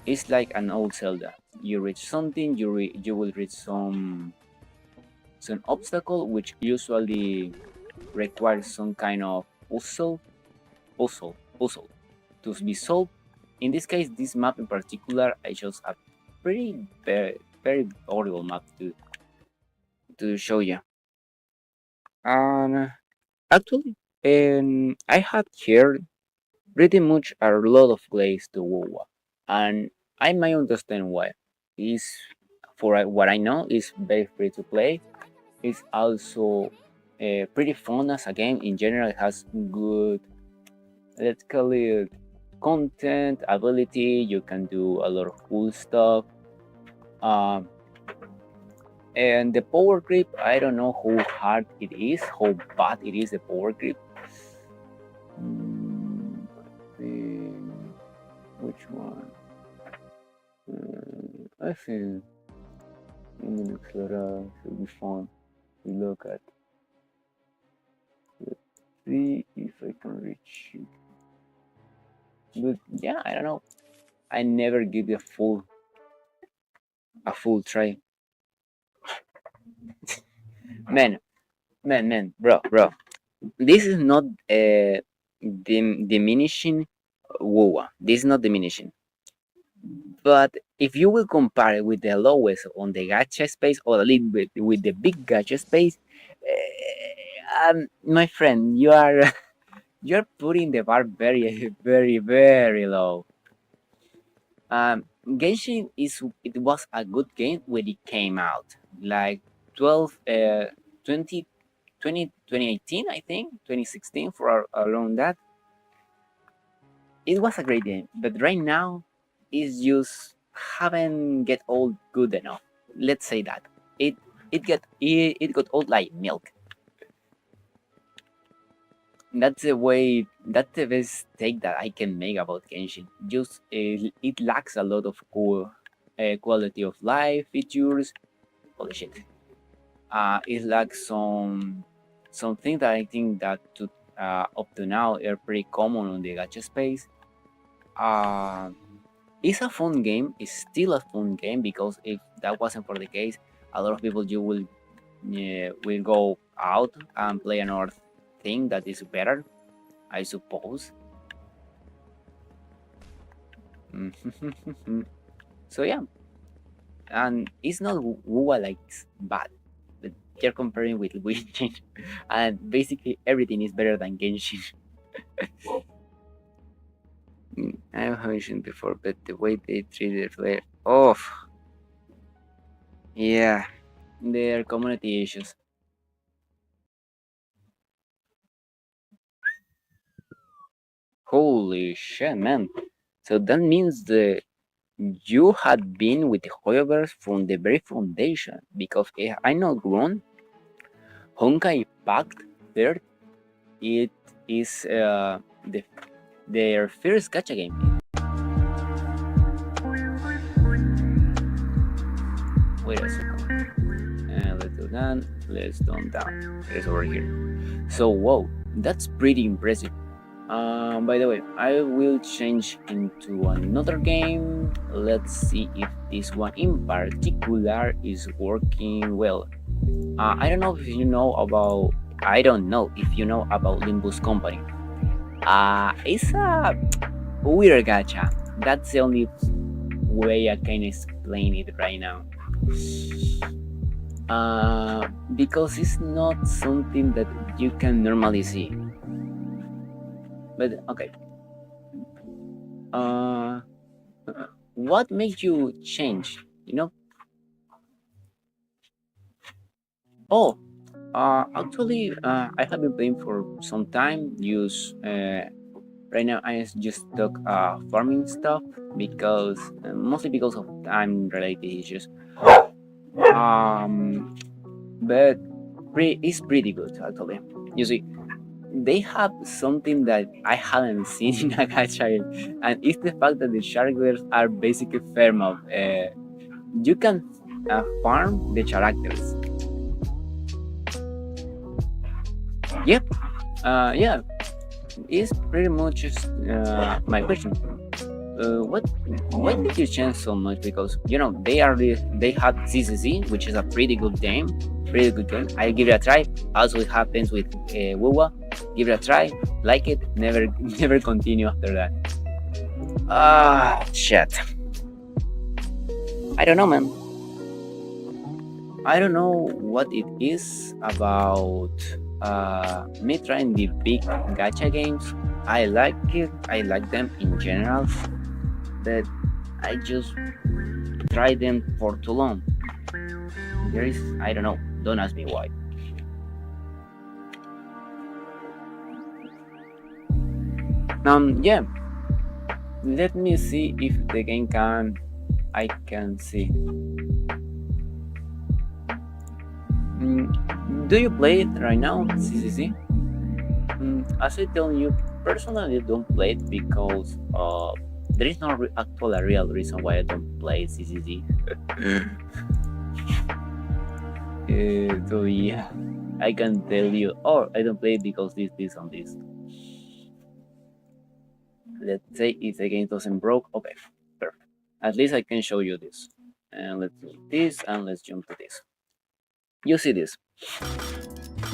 it's like an old Zelda. You reach something, you will reach some obstacle, which usually requires some kind of puzzle to be solved. In this case, this map in particular, I chose a pretty very horrible map to show you. And actually, I had heard pretty much a lot of plays to WoW, and I might understand why. Is for what I know, is very free to play. It's also pretty fun as a game. In general, it has good, let's call it, content, ability. You can do a lot of cool stuff. And the power creep, I don't know how hard it is, how bad it is, the power creep. Which one? I think Flora should be fun to look at. Let's see if I can reach it. But yeah, I don't know. I never give a full try. man, bro. This is not diminishing WoW. This is not diminishing. But if you will compare it with the lowest on the gacha space, or a little bit with the big gacha space, my friend, you are you're putting the bar very, very, very low. Genshin was a good game when it came out, like 2018, I think, 2016, for around that. It was a great game, but right now, it's just haven't get old good enough. Let's say that it got old like milk. that's the best take that I can make about Genshin. Just it lacks a lot of cool quality of life features. Holy shit! It lacks some things that I think that up to now are pretty common on the gacha space. It's a fun game. It's still a fun game because if that wasn't for the case, a lot of people you will go out and play another thing that is better, I suppose. So yeah, and it's not Wuwa like bad, but you're comparing with Genshin, and basically everything is better than Genshin. I have mentioned before, but the way they treat their player, oh, yeah, their community issues. Holy shit, man! So that means you had been with the Hoyoverse from the very foundation, because if I not wrong, Honkai Impact Third, it is their first gacha game. Wait a second. Let's do that. Let's dumb down. It's over here. So whoa, that's pretty impressive. By the way, I will change into another game. Let's see if this one in particular is working well. I don't know if you know about. I don't know if you know about Limbus Company. It's a weird gacha. That's the only way I can explain it right now. Because it's not something that you can normally see. But okay. What makes you change? You know? Oh, actually, I have been playing for some time. Right now I just took farming stuff because mostly because of time related issues. But it's pretty good actually. You see, they have something that I haven't seen in a gacha game, and it's the fact that the characters are basically thermal. You can farm the characters. Yep. Yeah. It's pretty much just my question. Why did you change so much? Because they had CCC, which is a pretty good game. I give it a try. Also, it happens with Wuwa. Give it a try, like it, never never continue after that. Shit. I don't know, man. I don't know what it is about me trying the big gacha games. I like it. I like them in general, but I just try them for too long. I don't know. Don't ask me why. Yeah. Let me see if the game I can see. Do you play it right now, CCC? As I tell you, personally, I don't play it because there is no actual real reason why I don't play CCC. So yeah, I can tell you, I don't play it because this, and this. Let's say if the game doesn't broke, okay, perfect. At least I can show you this. And let's do this, and let's jump to this. You see this?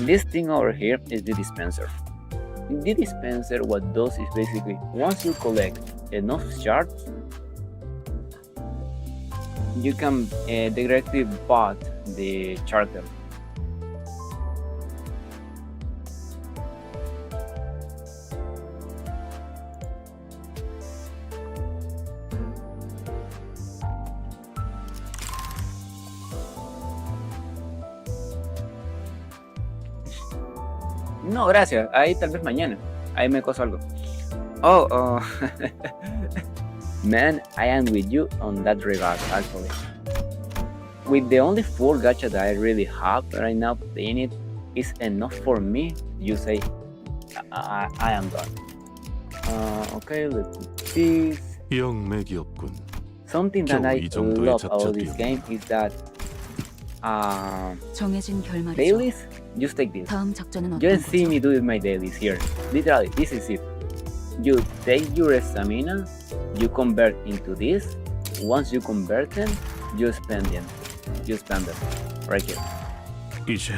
This thing over here is the dispenser. The dispenser, what does is basically, once you collect enough shards, you can directly bot the charter. No, gracias. Ahí tal vez mañana. Ahí me coso algo. Man, I am with you on that regard, actually. With the only 4 gacha that I really have right now playing it, is enough for me. You say, I am done. Okay, let's do this. 영 맥이 없군. Something that 겨우 I 이 정도의 love about this 잡잡이었나. game is that 정해진 결말이죠. dailies. Just take this. 다음 작전은 어떤 Just see 거죠? me do my dailies here. Literally, this is it. You take your stamina, you convert into this. Once you convert them, you spend them. You spend them right here. 이제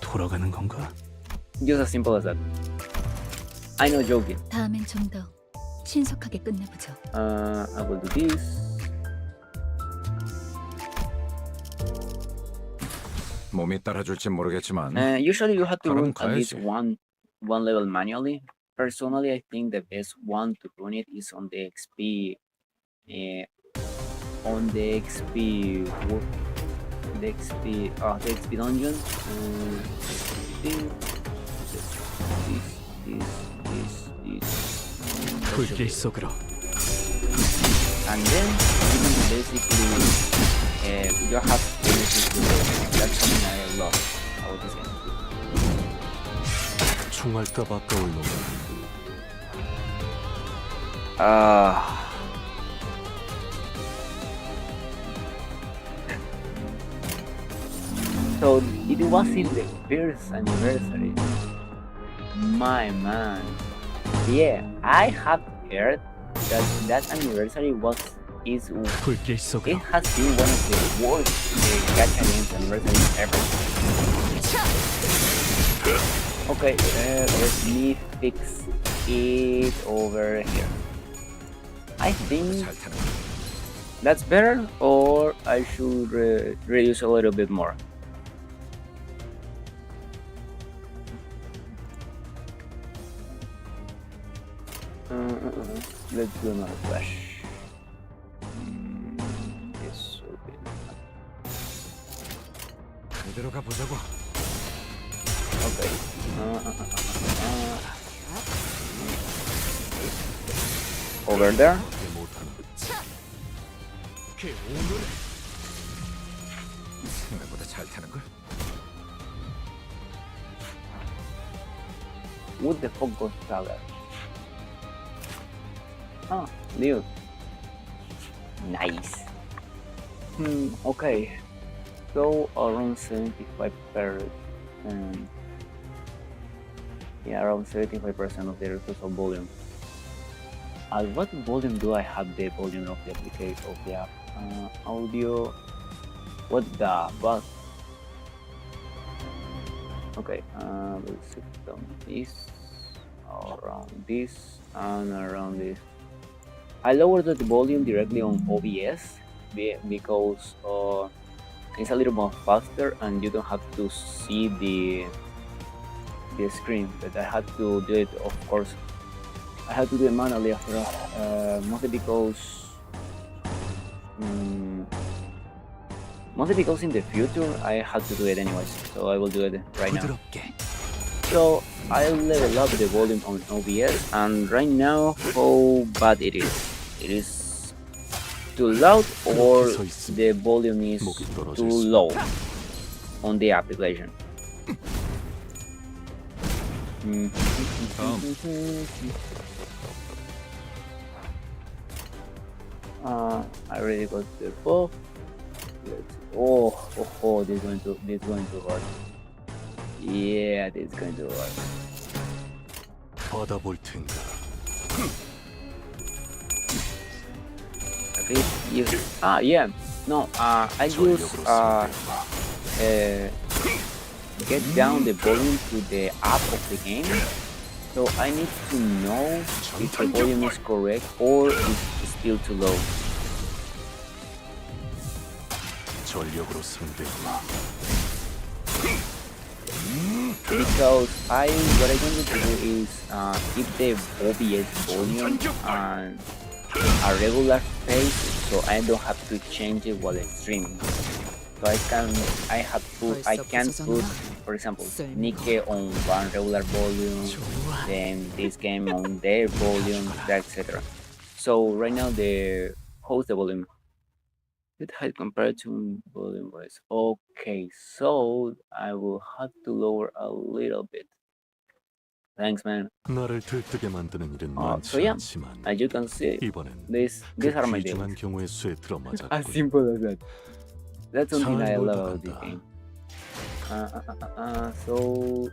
돌아가는 건가? Just as simple as that. I know joking. 다음엔 좀 더 신속하게 끝내보죠. I will do this. 몸이 따라줄지 모르겠지만 Usually you have to 그럼 run at least 가야지. one level manually. Personally, I think the best one to run it is on the XP. On the XP. The XP dungeon. This. 불길 속으로. And then you can basically you have to that's something I love about this game. 총알값 아까울 놈은 So it was in the first anniversary. My man. Yeah, I have heard that that anniversary is 불길 it 속으로. has been one of the worst gacha games anniversaries ever. Okay, let me fix it over here. I think 잘 타는 거. that's better, or I should reduce a little bit more. Let's do another flash. This will be 이대로 가보자고. okay. Over there. 게 못하는 걔 오늘은 생각보다 잘 타는 걸. What the fuck goes Saga? Ah, Leo. Nice. Okay. So around 75%. Yeah, around 75% of the total volume. At what volume do I have the volume of the application of the app? Audio. What the fuck? Okay, let's set down this, around this, and around this. I lowered the volume directly on OBS because it's a little more faster and you don't have to see the screen. But I had to do it, of course. I had to do it manually after mostly because in the future I had to do it anyways, so I will do it right now. 부드럽게. So I level up the volume on OBS, and right now how bad it is. It is too loud, or the volume is too low on the application. I already got the book. This is going to hurt. Yeah, this is going to hurt. 받아볼 텐가. At least use yeah. No, I use get down the volume to the app of the game. So I need to know if the volume is correct or it's still too low. 전력으로 상대하마. Because what I'm going to do is keep the OBS volume and a regular pace, so I don't have to change it while I'm streaming. So I can put, for example, Nikke on one regular volume, then this game on their volume, etc. So right now how's the volume? It had compared to volume wise. Okay, so I will have to lower a little bit. Thanks, man. 나를 들뜨게 만드는 일은 So 많지 yeah, 않지만 as you can see, 이번엔 these 그 are my 귀중한 dailies. 경우의 수에 As 들어맞았군. simple as that. That's something I 잘 love 놀다 about this 간다. game. So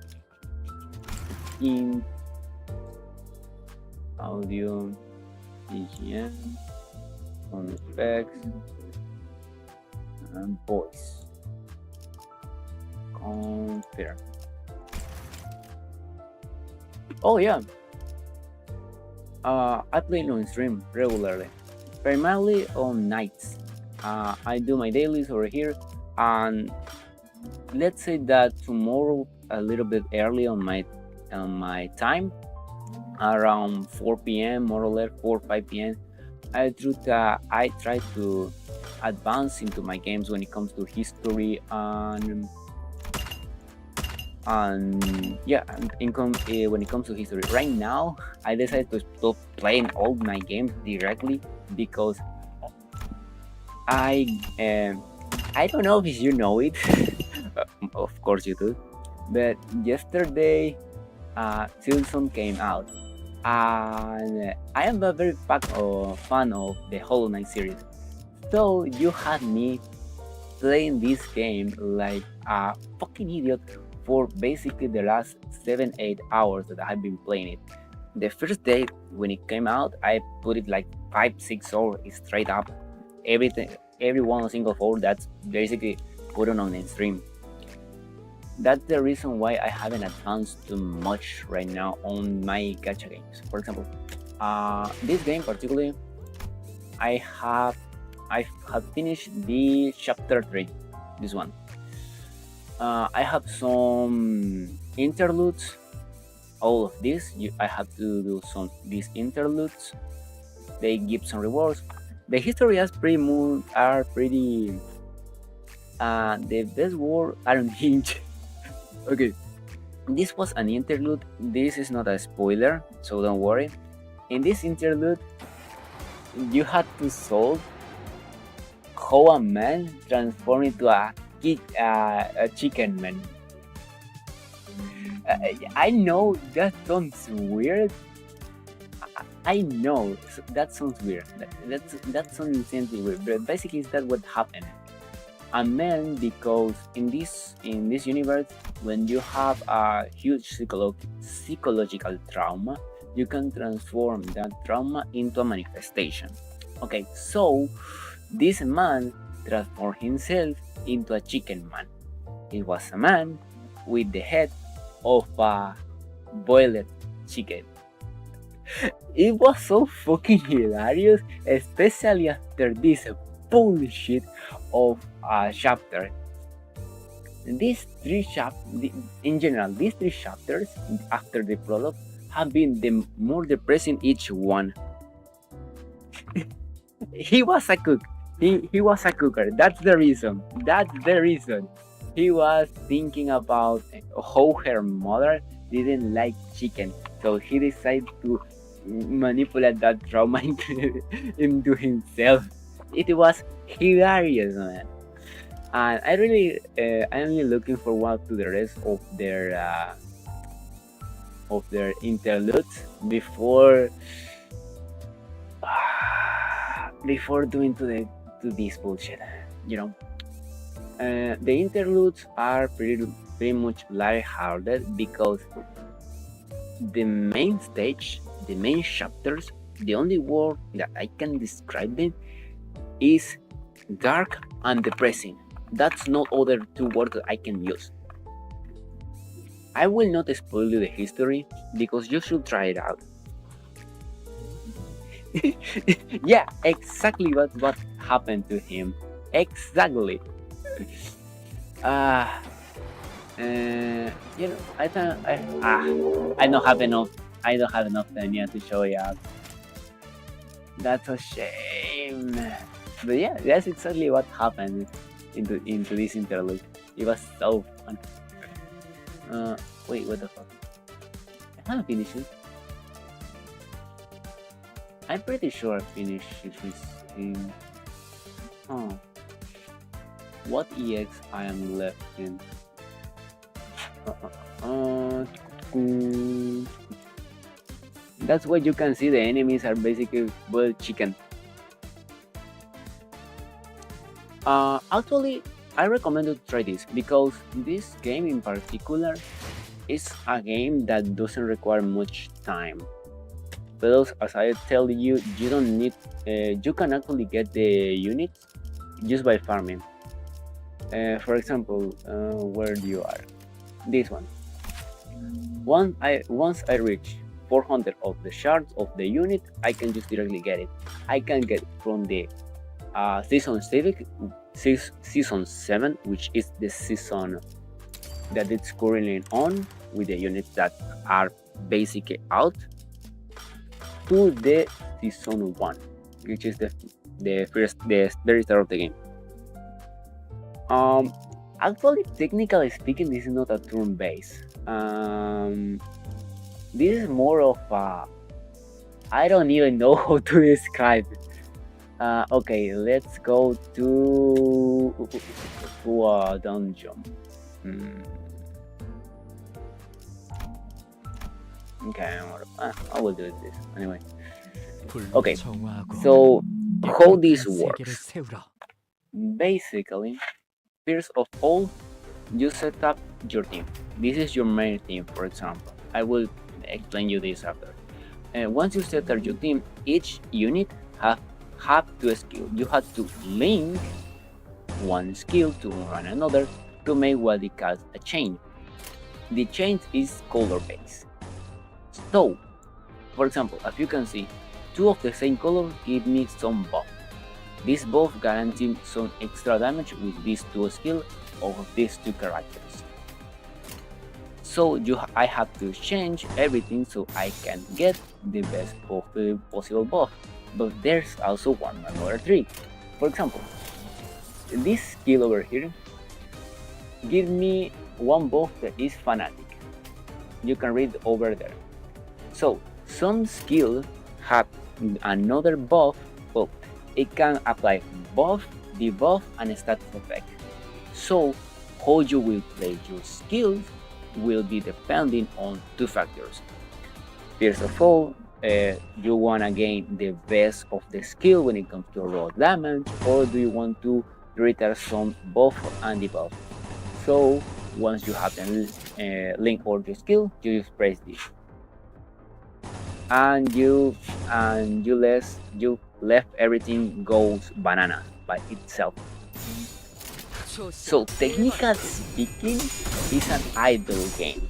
in audio, BGM, sound effects, and voice. Confirm. Oh yeah. I play on stream regularly, primarily on nights. I do my dailies over here, and let's say that tomorrow a little bit early on my time, around 4 p.m. more or less 4 5 p.m. I try to advance into my games when it comes to history and yeah, when it comes to history. Right now, I decided to stop playing all my games directly because I don't know if you know it. Of course you do. But yesterday, Silksong came out, and I am a very fan of the Hollow Knight series. So you had me playing this game like a fucking idiot for basically the last 7-8 hours that I've been playing it. The first day when it came out, I put it like 5-6 hours straight up. Every one single hour that's basically put on the stream. That's the reason why I haven't advanced too much right now on my gacha games. For example, this game particularly, I have finished the chapter 3. This one. I have some interludes. All of this, I have to do these interludes. They give some rewards. The history are pretty. The best word are unhinged. Okay, this was an interlude. This is not a spoiler, so don't worry. In this interlude, you had to solve how a man transformed into a chicken man. I know that sounds weird. I know that sounds weird. That sounds insanely weird. But basically, is that what happened? A man, because in this universe, when you have a huge psychological trauma, you can transform that trauma into a manifestation. Okay, so this man transformed himself into a chicken man. It was a man with the head of a boiled chicken. It was so fucking hilarious, especially after this bullshit of a chapter. These three chapters, in general, these 3 chapters after the prologue have been the more depressing each one. He was a cook. He was a cooker. That's the reason. He was thinking about how her mother didn't like chicken, so he decided to manipulate that trauma into himself. It was hilarious, man. And I'm really looking forward to the rest of their interludes before doing to this bullshit, you know. The interludes are pretty much lighthearted because the main stage, the main chapters, the only word that I can describe them is dark and depressing. That's no other 2 words that I can use. I will not spoil you the history because you should try it out. Yeah, exactly what happened to him. Exactly. You know, I don't have enough time yet to show you out. That's a shame. But yeah, that's exactly what happened into this interlude. It was so fun. Wait, what the fuck? I haven't finished it. I'm pretty sure I finished it in. Oh. What EX I am left in? That's why you can see the enemies are basically boiled chicken. Actually, I recommend to try this because this game in particular is a game that doesn't require much time. But as I tell you, you don't need. You can actually get the units just by farming. For example, where you are, this one. Once I reach 400 of the shards of the unit, I can just directly get it. I can get it from the season 7, which is the season that it's currently on with the units that are basically out, to the season 1, which is the very start of the game. Actually, technically speaking, this is not a turn base. This is more of a, I don't even know how to describe it. Okay, let's go to a dungeon. Okay, I will do this anyway. Okay, so how this works? Basically, first of all, you set up your team. This is your main team, for example. I will explain you this after. Once you set up your team, each unit have two skills. You have to link one skill to one another to make what it calls a chain. The chain is color based. So, for example, as you can see, two of the same color give me some buff. This buff guarantees some extra damage with these two skills of these two characters. So I have to change everything so I can get the best possible buff. But there's also another trick. For example, this skill over here gives me one buff that is fanatic. You can read over there. So some skill have another buff. Well, it can apply buff, debuff, and status effect. So how you will play your skills will be depending on two factors. First of all, you want to gain the best of the skill when it comes to raw damage, or do you want to retard some buff and debuff? So once you have the link or the skill, you just press this, and you left everything goes banana by itself. So technically speaking, it's an idle game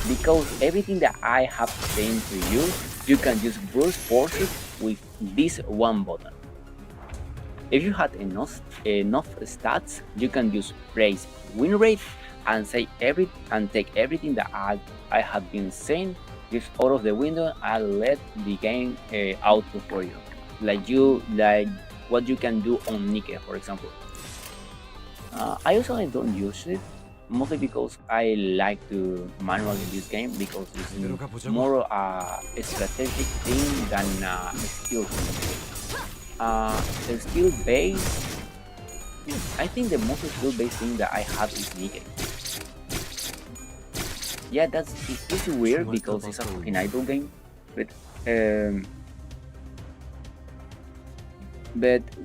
because everything that I have saying to you, you can just brute force it with this one button. If you had enough stats, you can just press win rate and take everything that I have been saying just out of the window and let the game output for you, like what you can do on Nike, for example. I usually don't use it, mostly because I like to manually this game because it's more a strategic thing than a skill thing. The skill base, I think the most skill based thing that I have is Nike. Yeah, it's weird because it's a fucking idle game, but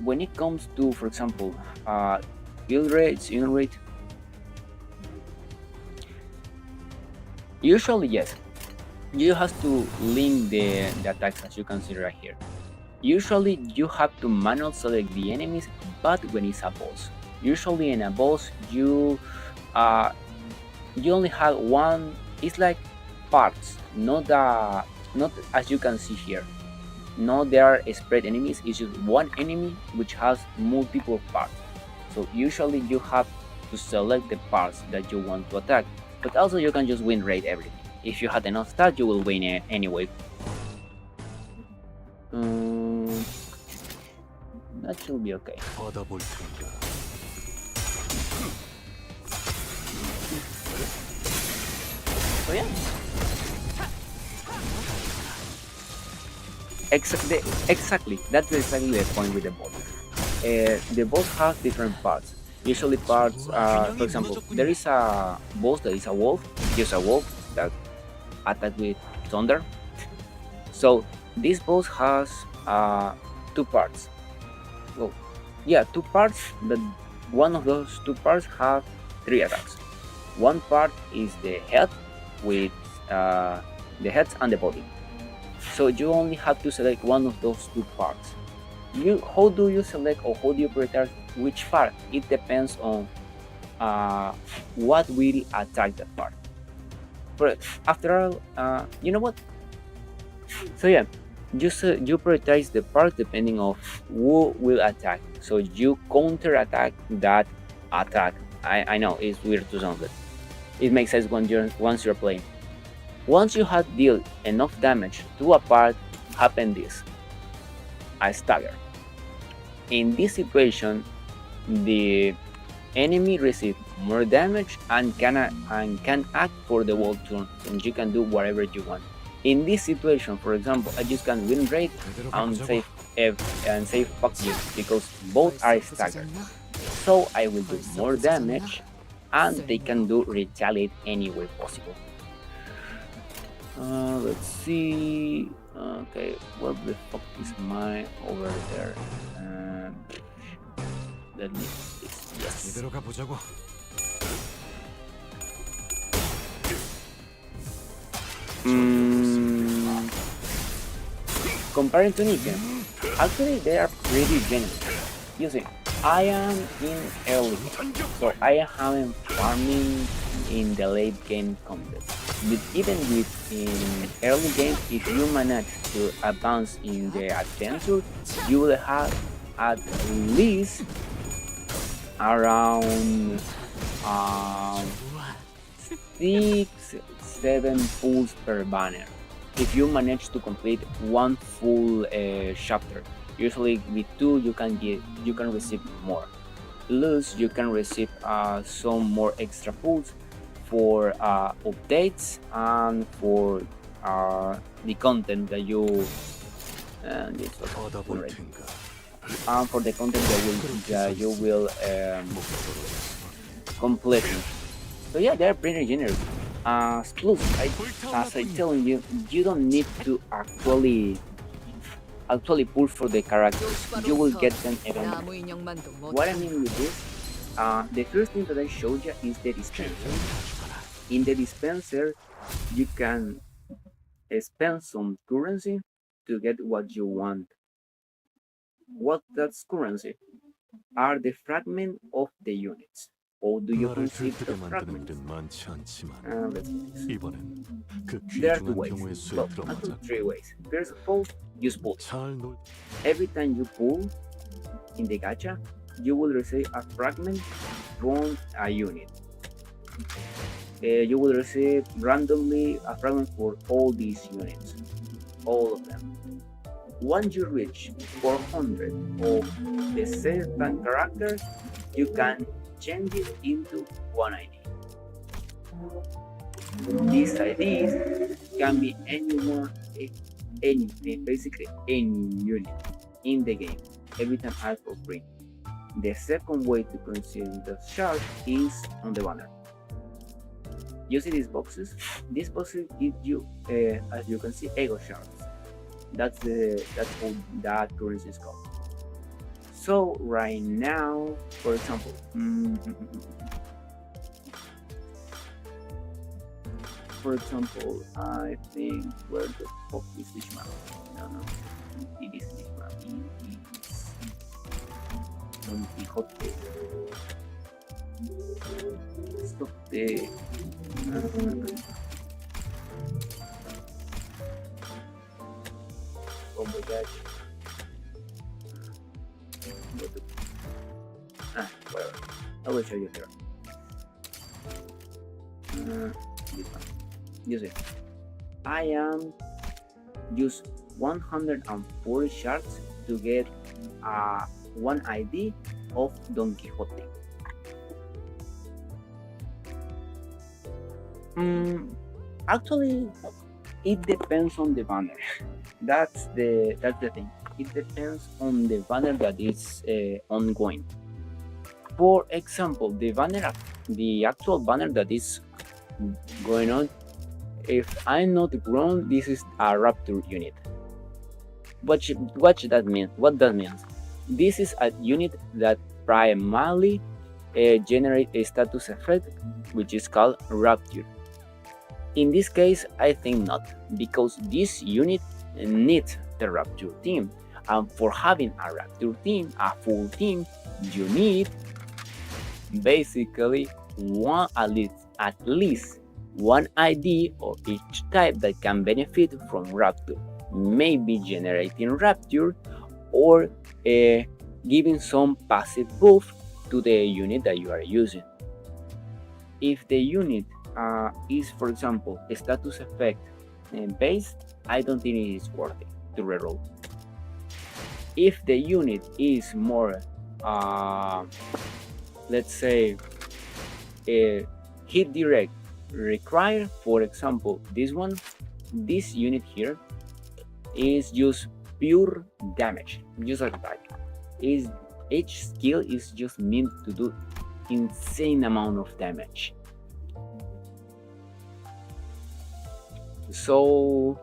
when it comes to, for example, build rates, unit rate, usually yes, you have to link the attacks as you can see right here. Usually you have to manually select the enemies, but when it's a boss, usually in a boss you only have one. It's like parts, not as you can see here. No, there are spread enemies. It's just one enemy which has multiple parts. So usually you have to select the parts that you want to attack, but also you can just win rate everything. If you had enough stats, you will win it anyway. That should be okay. 받아볼 텐가. So yeah. Exactly. That's exactly the point with the boss. The boss has different parts. Usually parts are, for example, there is a boss that is a wolf, just a wolf that attack with thunder. So this boss has two parts. Well, yeah, two parts, but one of those two parts have three attacks. One part is the head with the head and the body. So you only have to select one of those two parts. How do you select or how do you prioritize which part? It depends on what will attack that part. But after all, you know what? So yeah, you prioritize the part depending of who will attack. So you counter attack that attack. I know it's weird to sound, but it makes sense once you're playing. Once you have dealt enough damage to a part, happen this: a stagger. In this situation, the enemy receives more damage and can act for the whole turn, and you can do whatever you want. In this situation, for example, I just can win rate and save fuck you because both are staggered. So I will do more damage and they can do retaliate any way possible. Let's see. Okay, where the fuck is mine over there? Let me fix this. 이대로 가보자고. Comparing to Niken, actually they are pretty generous. You see, I am in early, so I haven't farming in the late game content. But even in early game, if you manage to advance in the adventure, you will have at least around 6-7 pulls per banner if you manage to complete one full chapter. Usually with 2 you can receive more, plus you can receive some more extra pulls for updates and for the content that you for the content that you will complete. So yeah, they're pretty generous. Plus, as I telling you, you don't need to actually pull for the characters. You will get them eventually. What I mean with this, the first thing that I showed you is the dispenser. In the dispenser, you can spend some currency to get what you want. What that's currency? Are the fragment of the units. Or do you 나를 conceive the 들뜨게 만드는 fragments? 일은 많지 않지만 Let's see this. 이번엔 그 There are two 귀중한 ways. 경우의 수에 Well, actually 들어맞아 3 ways. First of all, use pull. 잘 놀. Every time you pull in the gacha, you will receive a fragment from a unit. You will receive randomly a fragment for all these units, all of them. Once you reach 400 of the certain characters, you can change it into one ID. These IDs can be anyone, basically any unit in the game, every time add for free. The second way to consume the shards is on the banner. You see these boxes? These boxes give you, as you can see, ego shards. That's how that currency is called. So right now, for example, I think where the fuck is this map? No, it is this map. It is Don Quixote. Stop the. Oh my gosh. Whatever. I will show you here. This one. You see, I am use 140 shards to get one ID of Don Quixote. Actually, it depends on the banner. That's the thing. It depends on the banner that is ongoing. For example, the actual banner that is going on, if I'm not wrong, this is a Rapture unit. What that means? What that means? This is a unit that primarily generates a status effect, which is called Rapture. In this case, I think not, because this unit needs the Rapture team, and for having a Rapture team, a full team, you need basically at least one ID of each type that can benefit from Rapture, maybe generating Rapture or giving some passive buff to the unit that you are using. If the unit is, for example, a status effect based, I don't think it is worth it to reroll. If the unit is more, let's say, hit direct required, for example, this unit here is just pure damage, just like that. Each skill is just meant to do insane amount of damage. So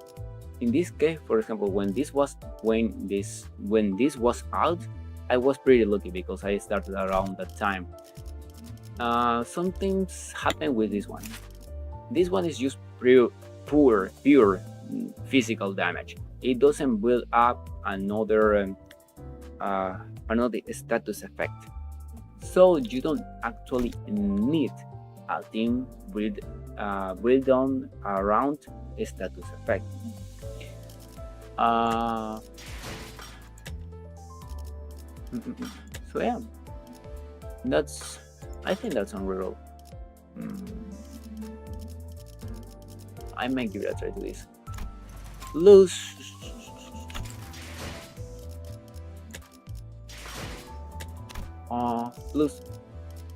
in this case, for example, when this was out, I was pretty lucky because I started around that time. Some things happen with this one. This one is just pure physical damage. It doesn't build up another status effect. So you don't actually need a team build on around a status effect. So yeah, I think that's on reroll. I might give it a try to this. Lose. Plus,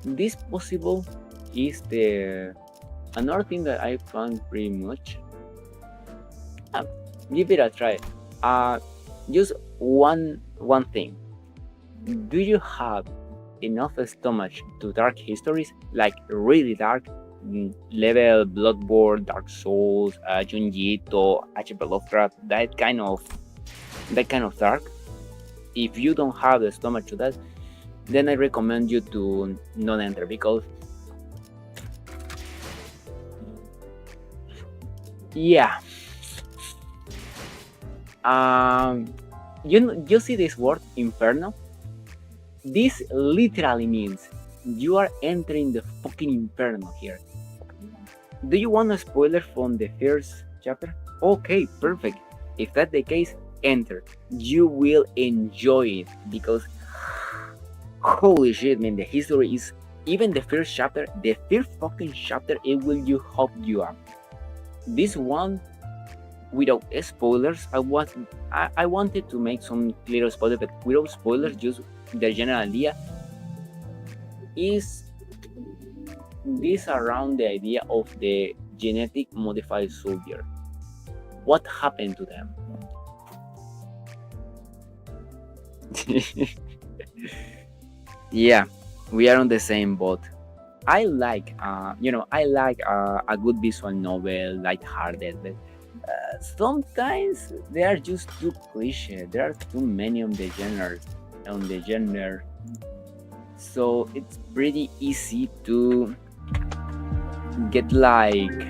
this possible is the another thing that I found pretty much. Give it a try. Just one thing. Do you have enough stomach to dark histories, like really dark, level Bloodborne, Dark Souls, Junjito, H.P. Lovecraft, that kind of dark? If you don't have the stomach to that, then I recommend you to not enter, because yeah, you see this word Inferno? This literally means you are entering the fucking Inferno here. Do you want a spoiler from the first chapter? Okay, perfect. If that's the case, enter. You will enjoy it, because holy shit, man, the history is, even the first fucking chapter, it will hook you up. This one, without spoilers, I wanted to make some little spoilers, but without spoilers, just the general idea is this around the idea of the genetic modified soldier. What happened to them? Yeah, we are on the same boat. I like a good visual novel, lighthearted, but sometimes they are just too cliche. There are too many on the genre, so it's pretty easy to get like,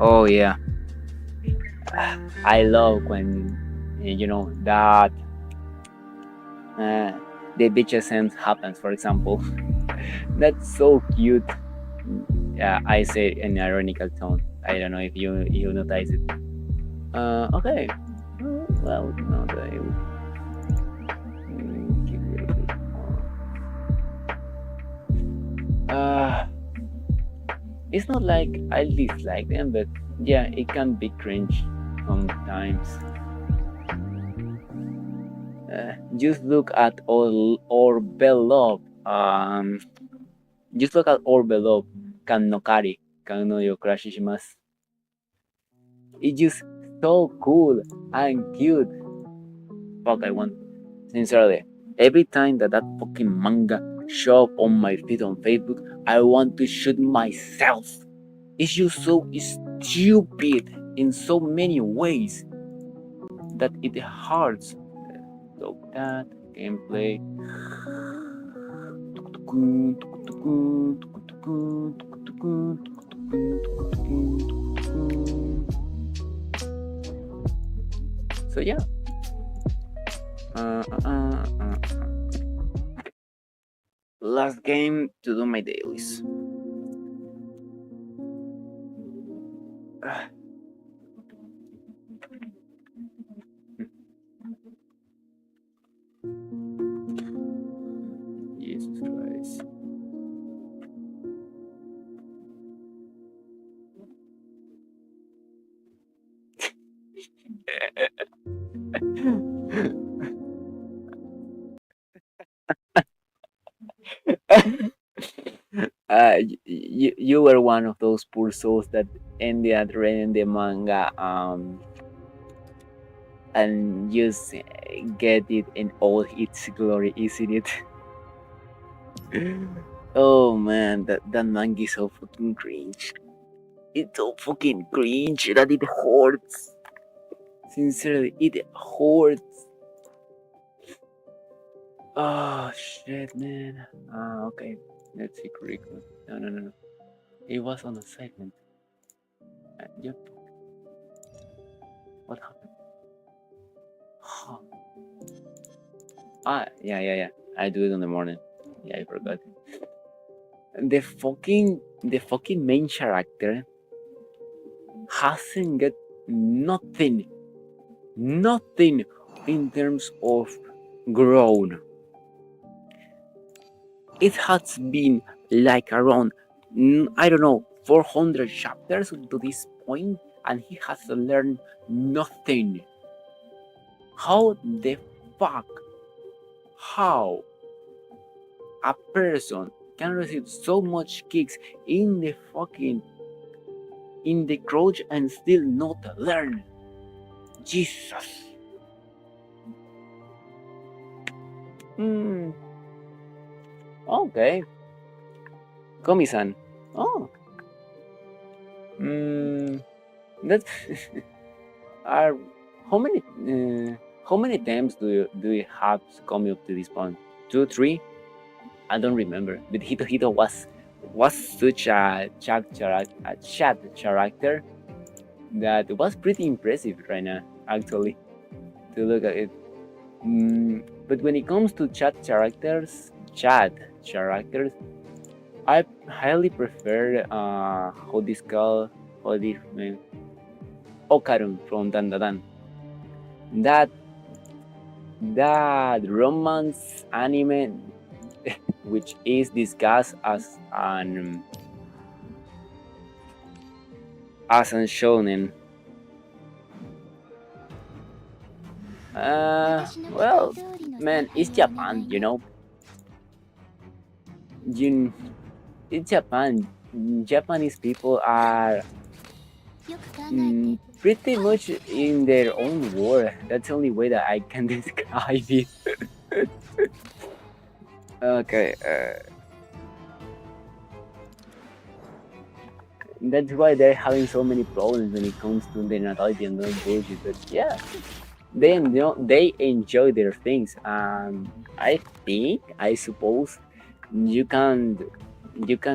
oh yeah, I love when that the bitch sense happens, for example. That's so cute. Yeah, I say it in ironical tone. I don't know if you notice it. Okay. Well, no, keep it a bit more. It's not like I dislike them, but yeah, it can be cringe sometimes. Just look at or below. Just look at or below. Kan no kari, kan no yo crash shimasu. It's just so cool and cute. Fuck, I want, sincerely, every time that fucking manga show up on my feed on Facebook, I want to shoot myself. It's just so stupid in so many ways that it hurts. So that gameplay. So yeah. Last game to do my dailies. Jesus Christ. You were one of those poor souls that ended up reading the manga and just get it in all its glory, isn't it? Oh man, that manga is so fucking cringe. It's so fucking cringe that it hurts. Sincerely, it hurts. Oh shit, man. Okay. Let's see curriculum. No. It was on a segment. Yep. What happened? Huh. Yeah. I do it in the morning. Yeah, I forgot. The fucking main character hasn't got nothing in terms of grown. It has been like around, I don't know, 400 chapters to this point, and he has learned nothing. How the fuck? How a person can receive so much kicks in the crotch and still not learn? Jesus. Okay. Komi-san. Oh. That's are how many times do you have Komi up to this point? 2, 3? I don't remember. But Hito was such a chat character that was pretty impressive right now, actually, to look at it. But when it comes to chat characters, I highly prefer how this called Okarun from Dandadan. That romance anime, which is discussed as an shonen. Well, man, it's Japan, you know. It's Japan. Japanese people are pretty much in their own world. That's the only way that I can describe it. Okay. That's why they're having so many problems when it comes to their natality and those bullshit. But yeah, they enjoy their things. I suppose you can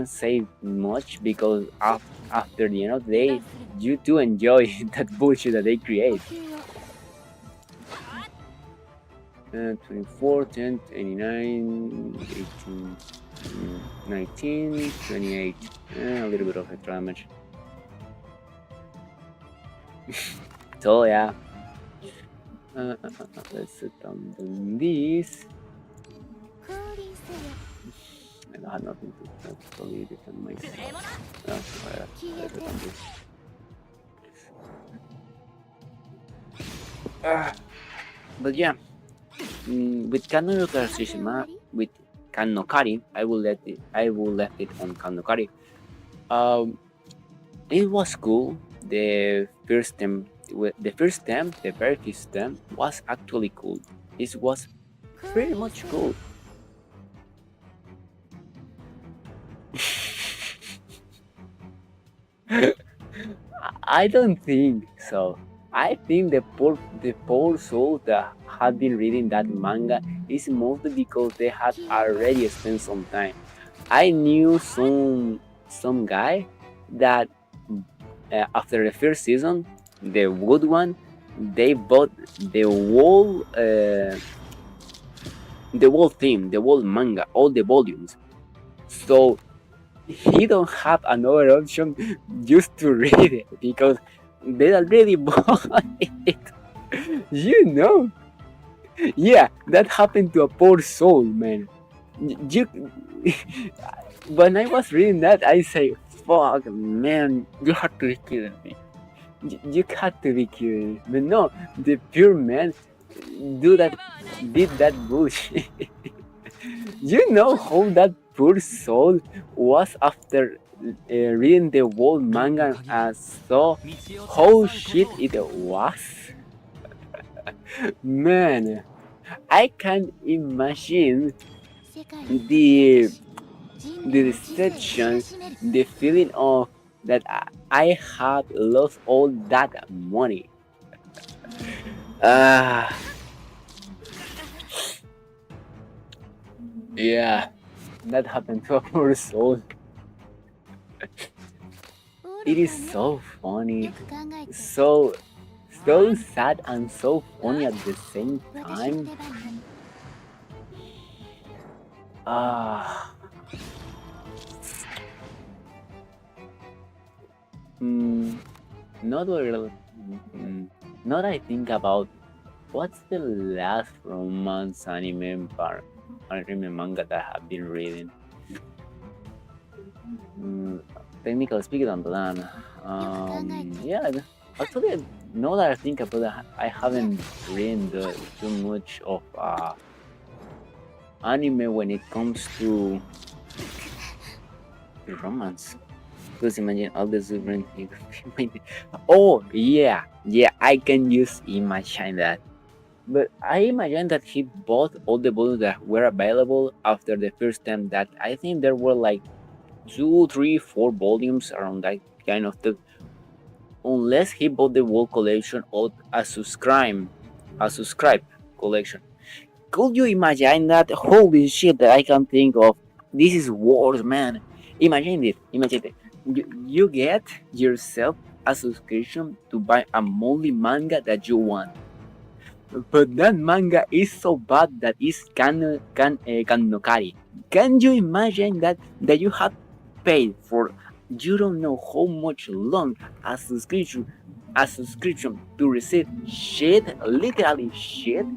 say much because after the end of the day, you do enjoy that bullshit that they create. 24, 10, 89, 18, 19, 28. A little bit of extra damage. So yeah. Let's set down this. I don't have nothing to actually defend myself. But yeah, with with Kannokari, I will left it on Kannokari. It was cool. The very first time was actually cool. It was pretty much cool. I don't think so. I think the poor souls that have been reading that manga is mostly because they had already spent some time. I knew some guy that after the first season, the good one, they bought the whole theme, the whole manga, all the volumes. So he don't have another option just to read it because they already bought it. You know, yeah, that happened to a poor soul, man. You, when I was reading that, I say, "Fuck, man, you have to be kidding me. You had to be kidding me." But no, the pure man did that bullshit. You know how that poor soul was after reading the whole manga and saw how shit it was? Man, I can imagine the deception, the feeling of that I have lost all that money. Ah, yeah, that happened to a poor soul. It is so funny, so sad and so funny at the same time. Ah, not really. Not I think about what's the last romance anime manga that I have been reading. Technically speaking, on the land. Yeah, actually, now that I think about it, I haven't read too much of anime when it comes to romance. Because imagine all the different things. Oh yeah, I can just imagine that. But I imagine that he bought all the volumes that were available after the first time. That I think there were like 2, 3, 4 volumes around that kind of thing. Unless he bought the whole collection or a subscribe collection. Could you imagine that? Holy shit, that I can think of. This is worse, man. Imagine it. You get yourself a subscription to buy a monthly manga that you want. But that manga is so bad that is kannokari. Can you imagine that you have paid for you don't know how much long a subscription to receive shit, literally shit?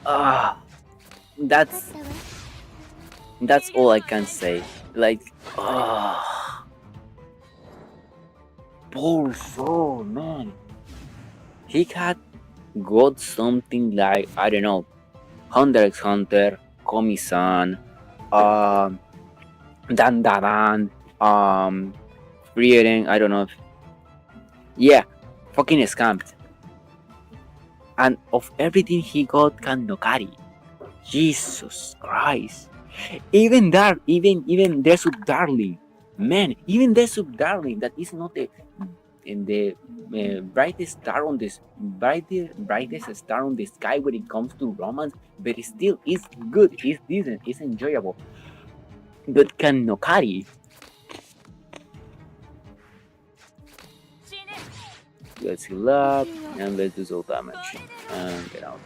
Ah, that's all I can say. Like, poor soul, man. He had got something like, I don't know, Hunter x Hunter, Komi-san, Dan, Frieren, I don't know. Yeah, fucking scammed. And of everything he got kannokari. Jesus Christ. Even their sub darling, man, even their sub darling that is not the brightest star on this brightest star on the sky when it comes to romance, but it still is good, it's decent, it's enjoyable. But kannokari, let's heal up and let's do some damage and get out.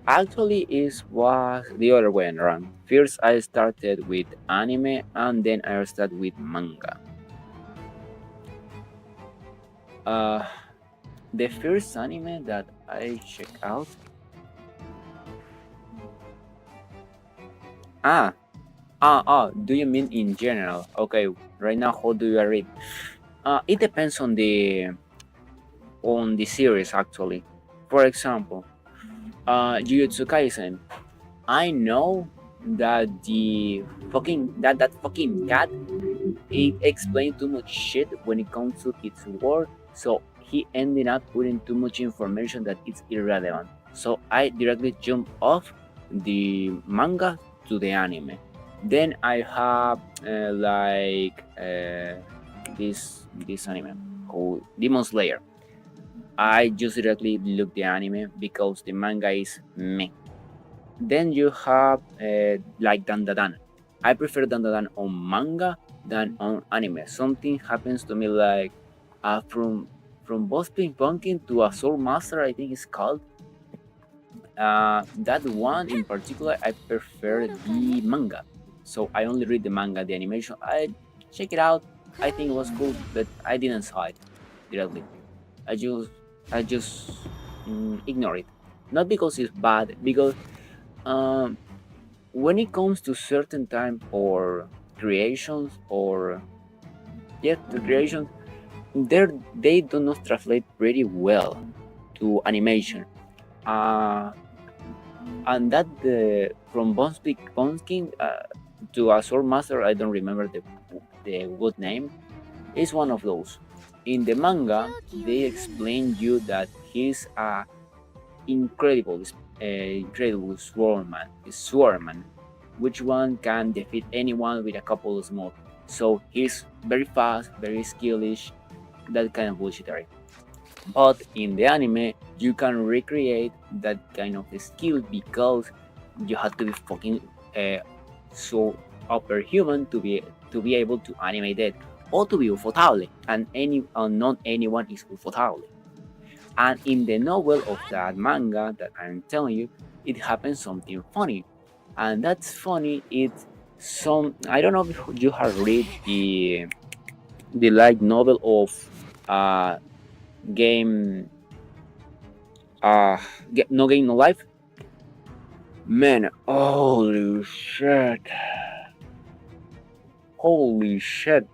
Actually, it was the other way around. First, I started with anime, and then I started with manga. The first anime that I checked out. Do you mean in general? Okay, right now, how do you read? It depends on the series actually. For example, Jujutsu Kaisen. I know that that fucking cat, it explained too much shit when it comes to its work, so he ended up putting too much information that it's irrelevant. So I directly jumped off the manga to the anime. Then I have this anime called Demon Slayer. I just directly look the anime because the manga is meh. Then you have like Dandadan. I prefer Dandadan on manga than on anime. Something happens to me like from both ping ponging to a soul master, I think it's called. That one in particular, I prefer the manga. So I only read the manga. The animation, I check it out. I think it was cool, but I didn't saw it directly. I just ignore it. Not because it's bad, because um, when it comes to certain time or creations or the creations, they do not translate pretty well to animation. Uh, and that the from Bonskin to a Sword Master, I don't remember the good name, is one of those. In the manga, they explain you that he's a incredible, incredible swordman, which one can defeat anyone with a couple of moves. So he's very fast, very skillish, that kind of bullshittery. But in the anime, you can recreate that kind of skill because you have to be fucking so upper human to be able to animate it or to be ufotable, and not anyone is ufotable. And in the novel of that manga that I'm telling you, it happens something funny, and that's funny. It's some I don't know if you have read the light novel of game No Game No Life. Man, holy shit,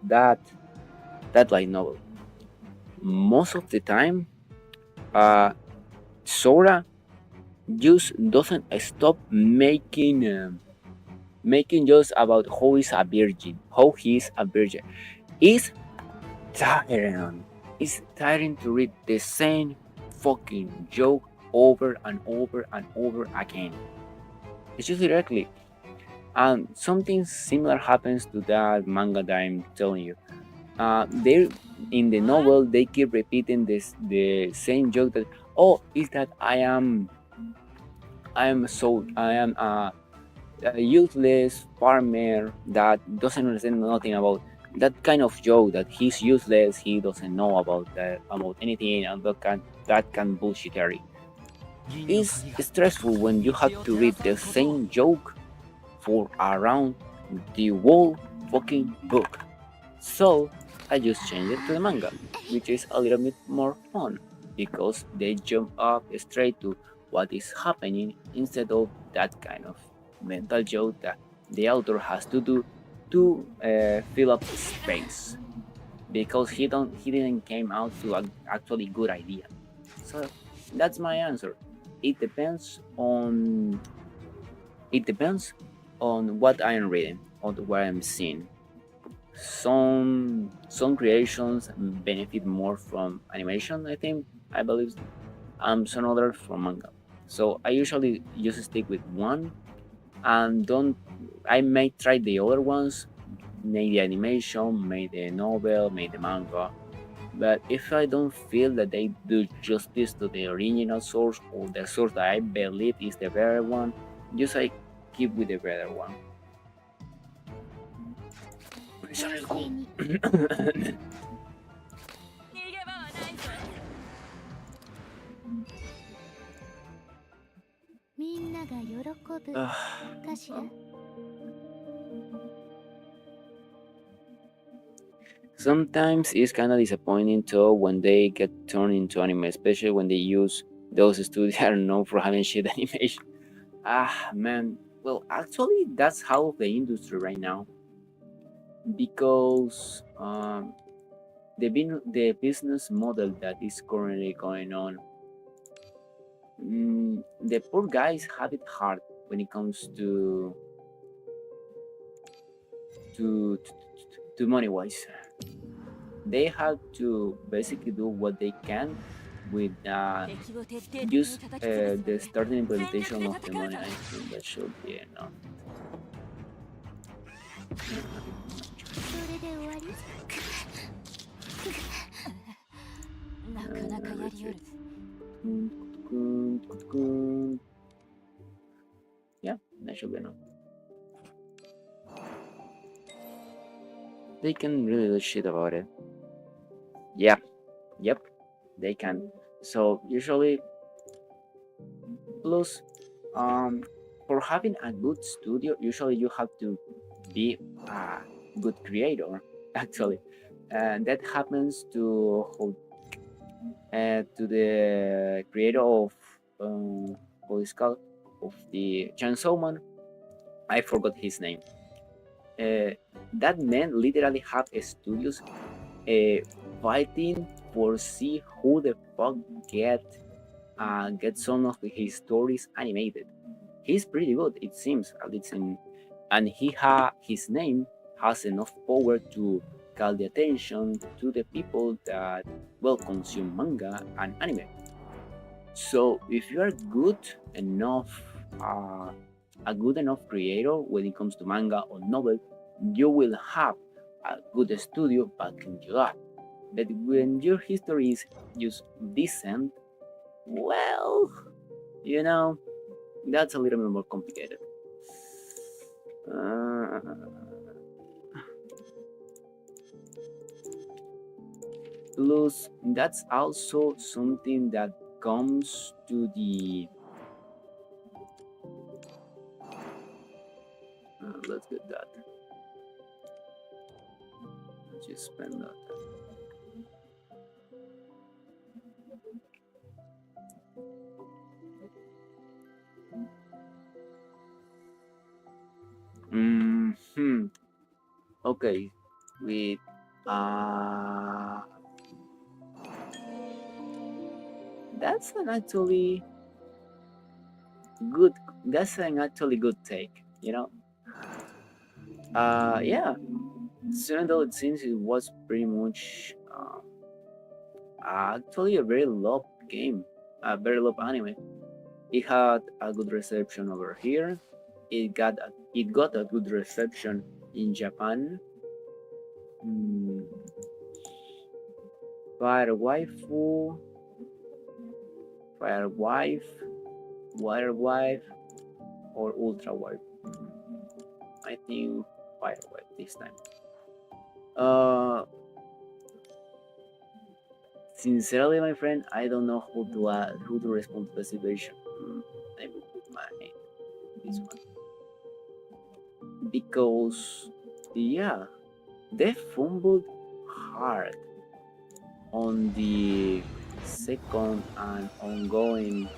that light novel. Most of the time, Sora just doesn't stop making jokes about how he's a virgin, It's tiring. It's tiring to read the same fucking joke over and over and over again. It's just directly. And something similar happens to that manga that I'm telling you. They in the novel they keep repeating the same joke that is that I am a useless farmer that doesn't understand nothing about that kind of joke, that he's useless, he doesn't know about anything, and that can bullshittery. It's stressful when you have to read the same joke for around the whole fucking book. So I just changed it to the manga, which is a little bit more fun because they jump up straight to what is happening instead of that kind of mental joke that the author has to do to fill up space, because he didn't came out to an actually good idea. So that's my answer. It depends on what I am reading, on what I'm seeing. Some creations benefit more from animation, I believe, some others from manga. So I usually just stick with one, and don't I may try the other ones, make the animation, make the novel, make the manga. But if I don't feel that they do justice to the original source, or the source that I believe is the better one, just I keep with the better one. Sometimes it's kind of disappointing too when they get turned into anime, especially when they use those studios that are known for having shit animation. Man. Well, actually, that's how the industry right now, because the business model that is currently going on, the poor guys have it hard when it comes to to money wise. They have to basically do what they can with just the starting implementation of the money. I think that should be enough. それで終わりなかなかやりよる。 Yeah, that should be enough. They can really do shit about it. Yeah, yep, they can. So usually, plus, for having a good studio, usually you have to be a good creator. Actually, and that happens to the creator of what is called of the Chainsaw Man. I forgot his name. That man literally have studios fighting for see who the fuck get some of his stories animated. He's pretty good, it seems, at least and his name has enough power to call the attention to the people that consume manga and anime. So if you are good enough, a good enough creator when it comes to manga or novel, you will have a good studio backing you up. But when your history is just decent, well, that's a little bit more complicated. Plus, that's also something that comes to the let's get that. Let's just spend that. Okay, with that's an actually good. That's an actually good take. Yeah. Even though it seems it was pretty much actually a very loved game, a very loved anime. It had a good reception over here. It got a good reception in Japan. Fire Waifu, Fire Wife, Water Wife, or Ultra Wife. I think Fire Wife this time. Sincerely, my friend, I don't know who to respond to the situation. I will put this one because they fumbled hard on the second and ongoing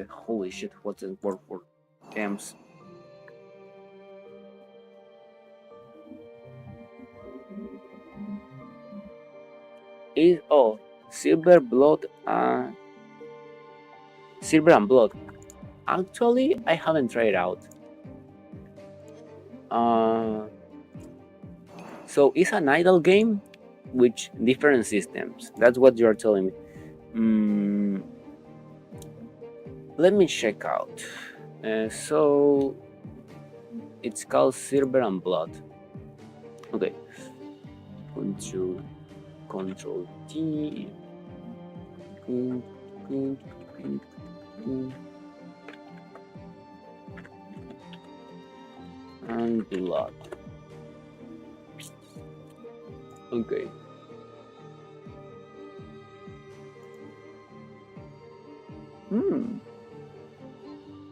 holy shit, what's the word for camps? Silver and Blood. Actually, I haven't tried out. So it's an idle game with different systems. That's what you're telling me. Let me check out. So it's called Silver and Blood. Okay. Control T. And Blood. Okay.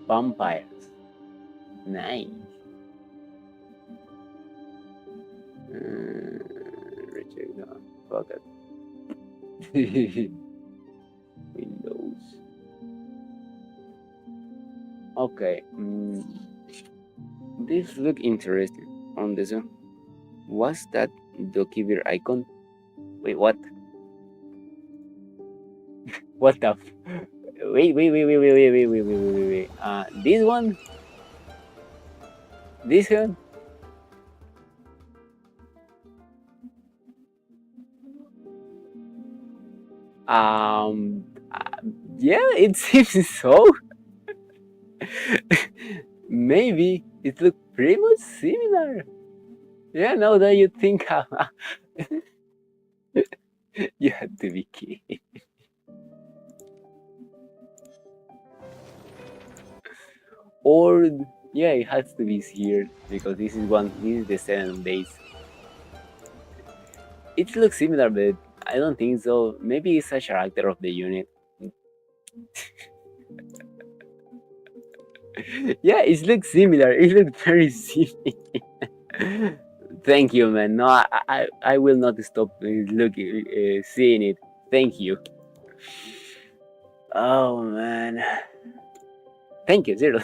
Vampires. Nice. Reject that. Fuck it. Windows. Okay. This look interesting on this one. What's that Dokivir icon? Wait, what? What the? Wait. This one? This one? Yeah, it seems so. Maybe it looks pretty much similar. Yeah, now that you think you have to be kidding. Or yeah, it has to be here because this is the 7 days. It looks similar, but I don't think so. Maybe it's a character of the unit. Yeah, it looks similar. It looks very similar. Thank you, man. No, I will not stop looking, seeing it. Thank you. Oh man. Thank you, Zero.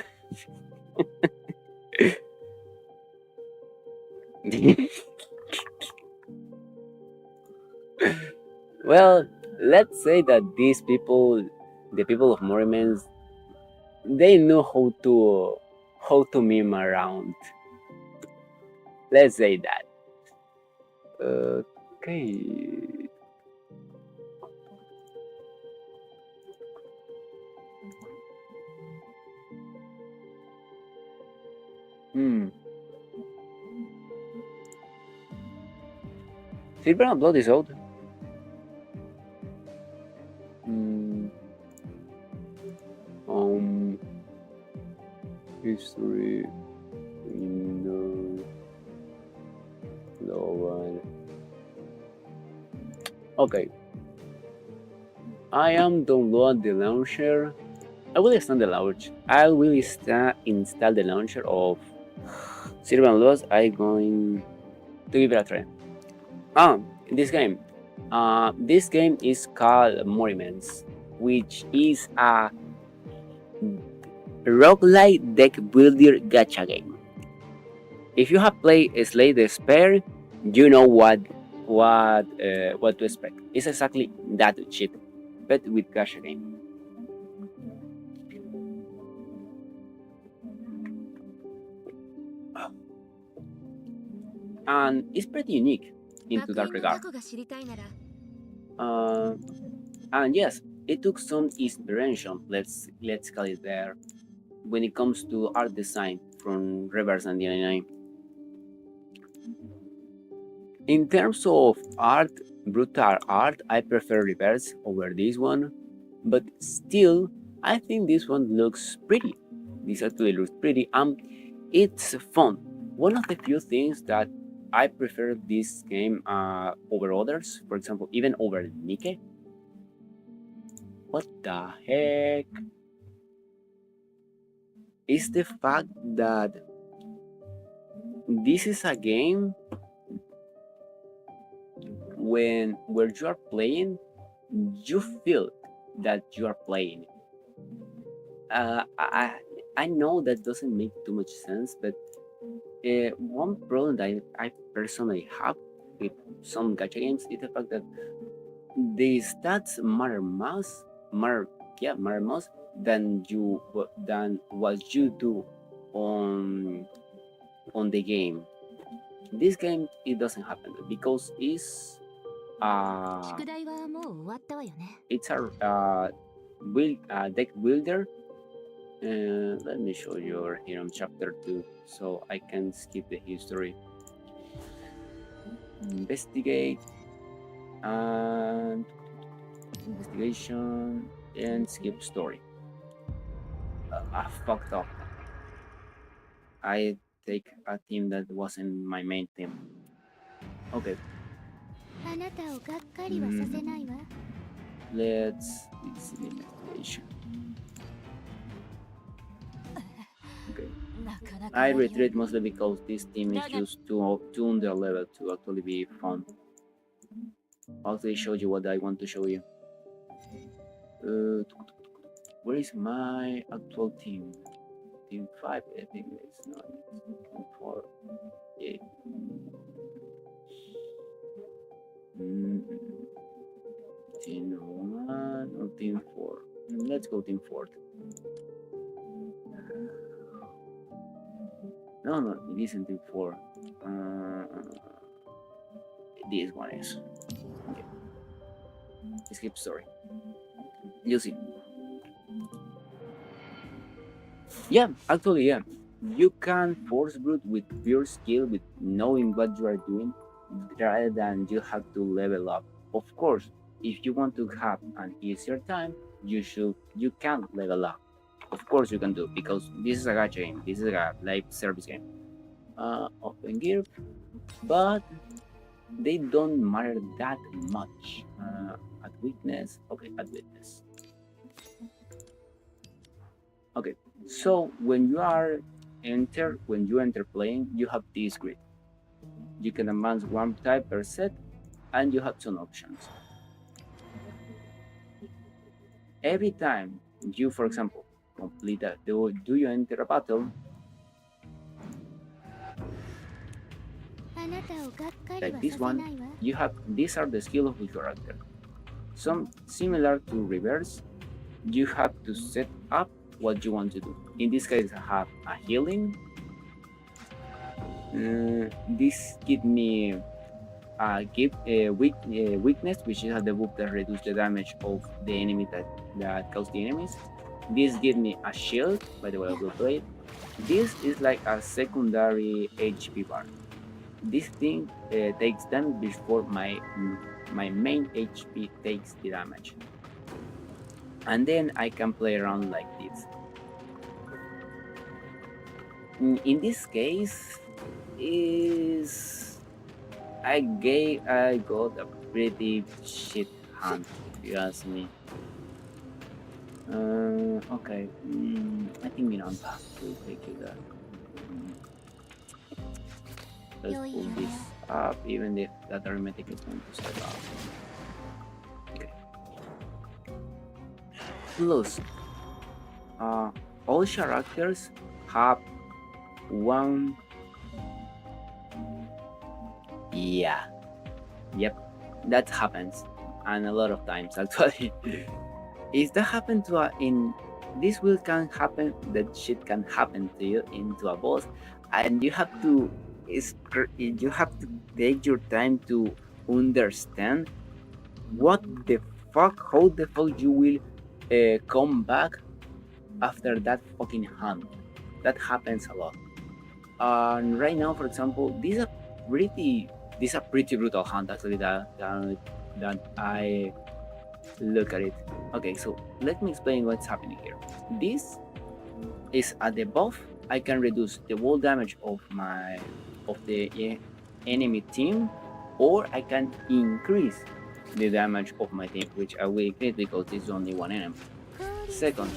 Well, let's say that these people, the people of Morimens, they know how to meme around. Let's say that. Okay. Hmm. Silver and Blood is old. Hmm. History. Windows. Global. Okay. I am download the launcher. I will install the launcher. I will install the launcher of Silver and Lost. I'm going to give it a try. This game. This game is called Moriments, which is a roguelike deck builder gacha game. If you have played Slay the Spare, you know what to expect. It's exactly that shit, but with gacha game. And it's pretty unique into that regard. And yes, it took some inspiration, let's call it there, when it comes to art design from Reverse and 99. In terms of art, brutal art, I prefer Reverse over this one, but still, I think this one looks pretty. This actually looks pretty, and it's fun. One of the few things that I prefer this game over others, for example, even over Nike. What the heck? Is the fact that this is a game where you are playing, you feel that you are playing. I know that doesn't make too much sense, but one problem that I personally have with some gacha games is the fact that the stats matter most than what you do on the game. This game it doesn't happen because it's a deck builder. Let me show you here on chapter 2 so I can skip the history. Investigate and investigation and skip story. I fucked up. I take a team that wasn't my main team. Okay. Let's see the investigation. Okay. I retreat mostly because this team is just too under level to actually be fun. I'll actually show you what I want to show you. Where is my actual team? Team 5, I think it's not. Team 4. Yeah. Team 1 or Team 4? Let's go Team 4. No, it isn't until 4. This one is. Okay. Skip story. You see. Yeah, actually, yeah. You can force brute with pure skill, with knowing what you are doing, rather than you have to level up. Of course, if you want to have an easier time, you can level up. Of course, you can do, because this is a gacha game. This is a live service game. Open gear, but they don't matter that much. At weakness, okay, at weakness. Okay, so when you enter playing, you have this grid. You can advance one type per set, and you have some options. Every time you, for example, complete that, do you enter a battle, あなたをがっかり like は this させ one, ないわ you have these are the skills of the character. Some similar to reverse, you have to set up what you want to do. In this case, I have a healing. This give me a weakness, which is the buff that reduces the damage of the enemy that kills the enemies. This gives me a shield, by the way, I will play it. This is like a secondary HP bar. This thing takes damage before my main HP takes the damage. And then I can play around like this. In this case, I got a pretty shit hand, if you ask me. Okay, I think we don't have to take you that. Let's pull this up, even if that arithmetic is going to set up. Okay. Plus, all characters have one. Yeah. Yep. That happens, and a lot of times actually. If that happened to in this will can happen, that shit can happen to you into a boss, and you have to take your time to understand what the fuck, how the fuck you will come back after that fucking hunt. That happens a lot. And right now, for example, this is a pretty brutal hunt actually that I look at it. Okay, so let me explain what's happening here. This is a debuff. I can reduce the wall damage of the enemy team, or I can increase the damage of my team, which I will increase because there's only one enemy. Second,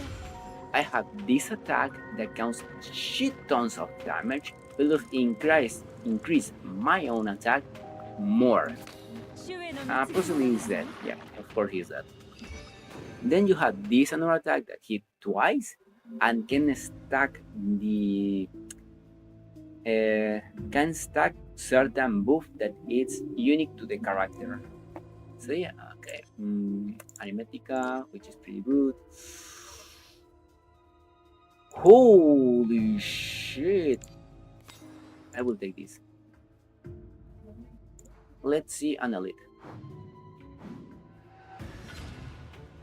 I have this attack that counts shit tons of damage, will increase my own attack more. Possibly he's dead. Yeah, of course he's dead. Then you have this another attack that hit twice and can stack certain buff that is unique to the character. So yeah, okay. Arithmetica, which is pretty good. Holy shit! I will take this. Let's see an elite.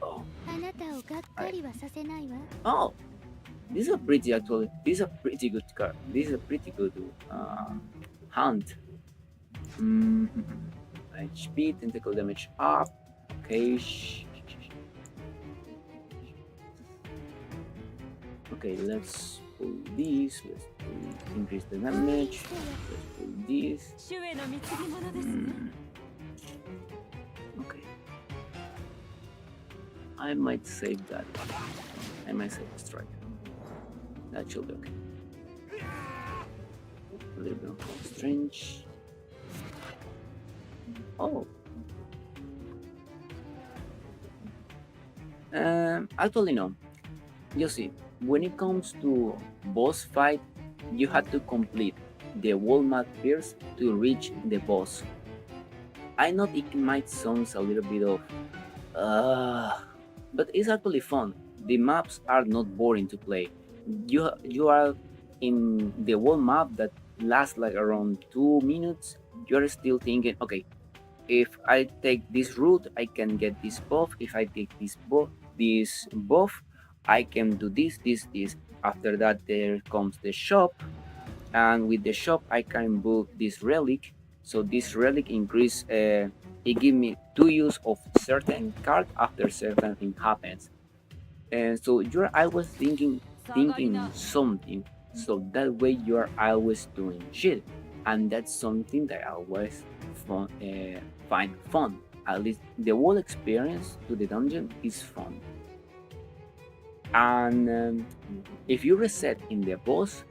Oh. あなたをがっかりはさせないわ Oh, this is a pretty good card. This is a pretty good hunt. HP, tentacle damage up. Okay. Okay, let's pull this. Let's increase the damage. Let's pull this. 主への貢ぎ物ですね Okay. I might save that. I might save the strike. That should be okay. A little bit of strange. Oh. Actually no. You see, when it comes to boss fight, you have to complete the wall map first to reach the boss. I know it might sound a little bit of but it's actually fun. The maps are not boring to play. You are in the whole map that lasts like around 2 minutes, you're still thinking, okay, if I take this route, I can get this buff. If I take this buff, I can do this. After that, there comes the shop, and with the shop, I can book this relic. So this relic increase, it give me 2 use of certain card after certain thing happens. And so you're always thinking something. So that way you're always doing shit, and that's something that I always find fun. At least the whole experience to the dungeon is fun. And if you reset in the boss,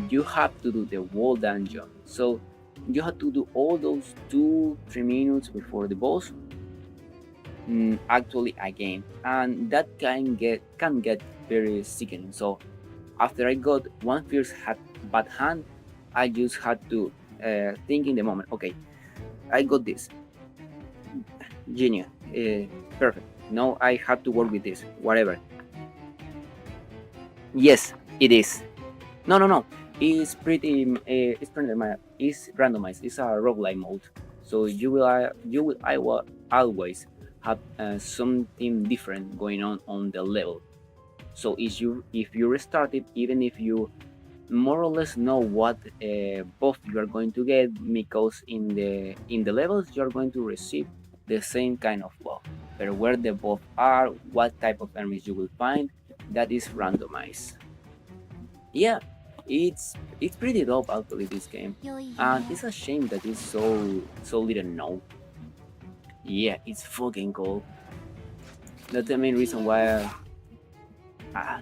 you have to do the whole dungeon. So you have to do all those 2-3 minutes before the boss actually again, and that can get very sickening. So after I got one first bad hand, I just had to think in the moment, okay, I got this, genius, perfect, now I have to work with this, whatever. Yes, it is. No, it's pretty it's randomized, it's a roguelike mode, so you will always have something different going on the level. So if you restart it, even if you more or less know what buff you are going to get, because in the levels you are going to receive the same kind of buff, but where the buff are, what type of enemies you will find, that is randomized. Yeah, it's pretty dope actually, this game, and it's a shame that it's so little known. Yeah, it's fucking cool. That's the main reason why.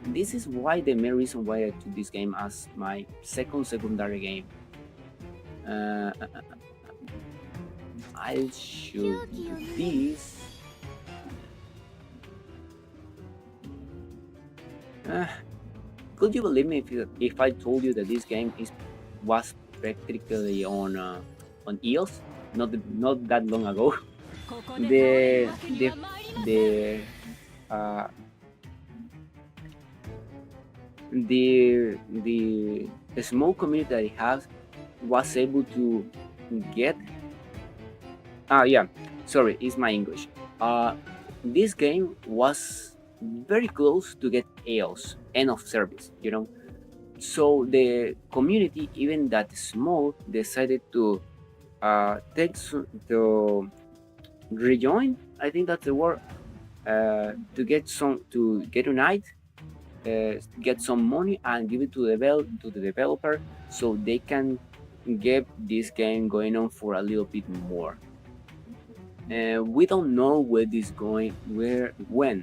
This is why the main reason why I took this game as my secondary game. Uh, I should do this. Could you believe me if I told you that this game was practically on EOS not that long ago? the the the uh, the small community that it has was able to get yeah, sorry, it's my English. This game was very close to get EOS, end of service, so the community, even that small, decided to to rejoin, I think that's the word, to get unite, get some money and give it to the developer, so they can get this game going on for a little bit more. We don't know when this game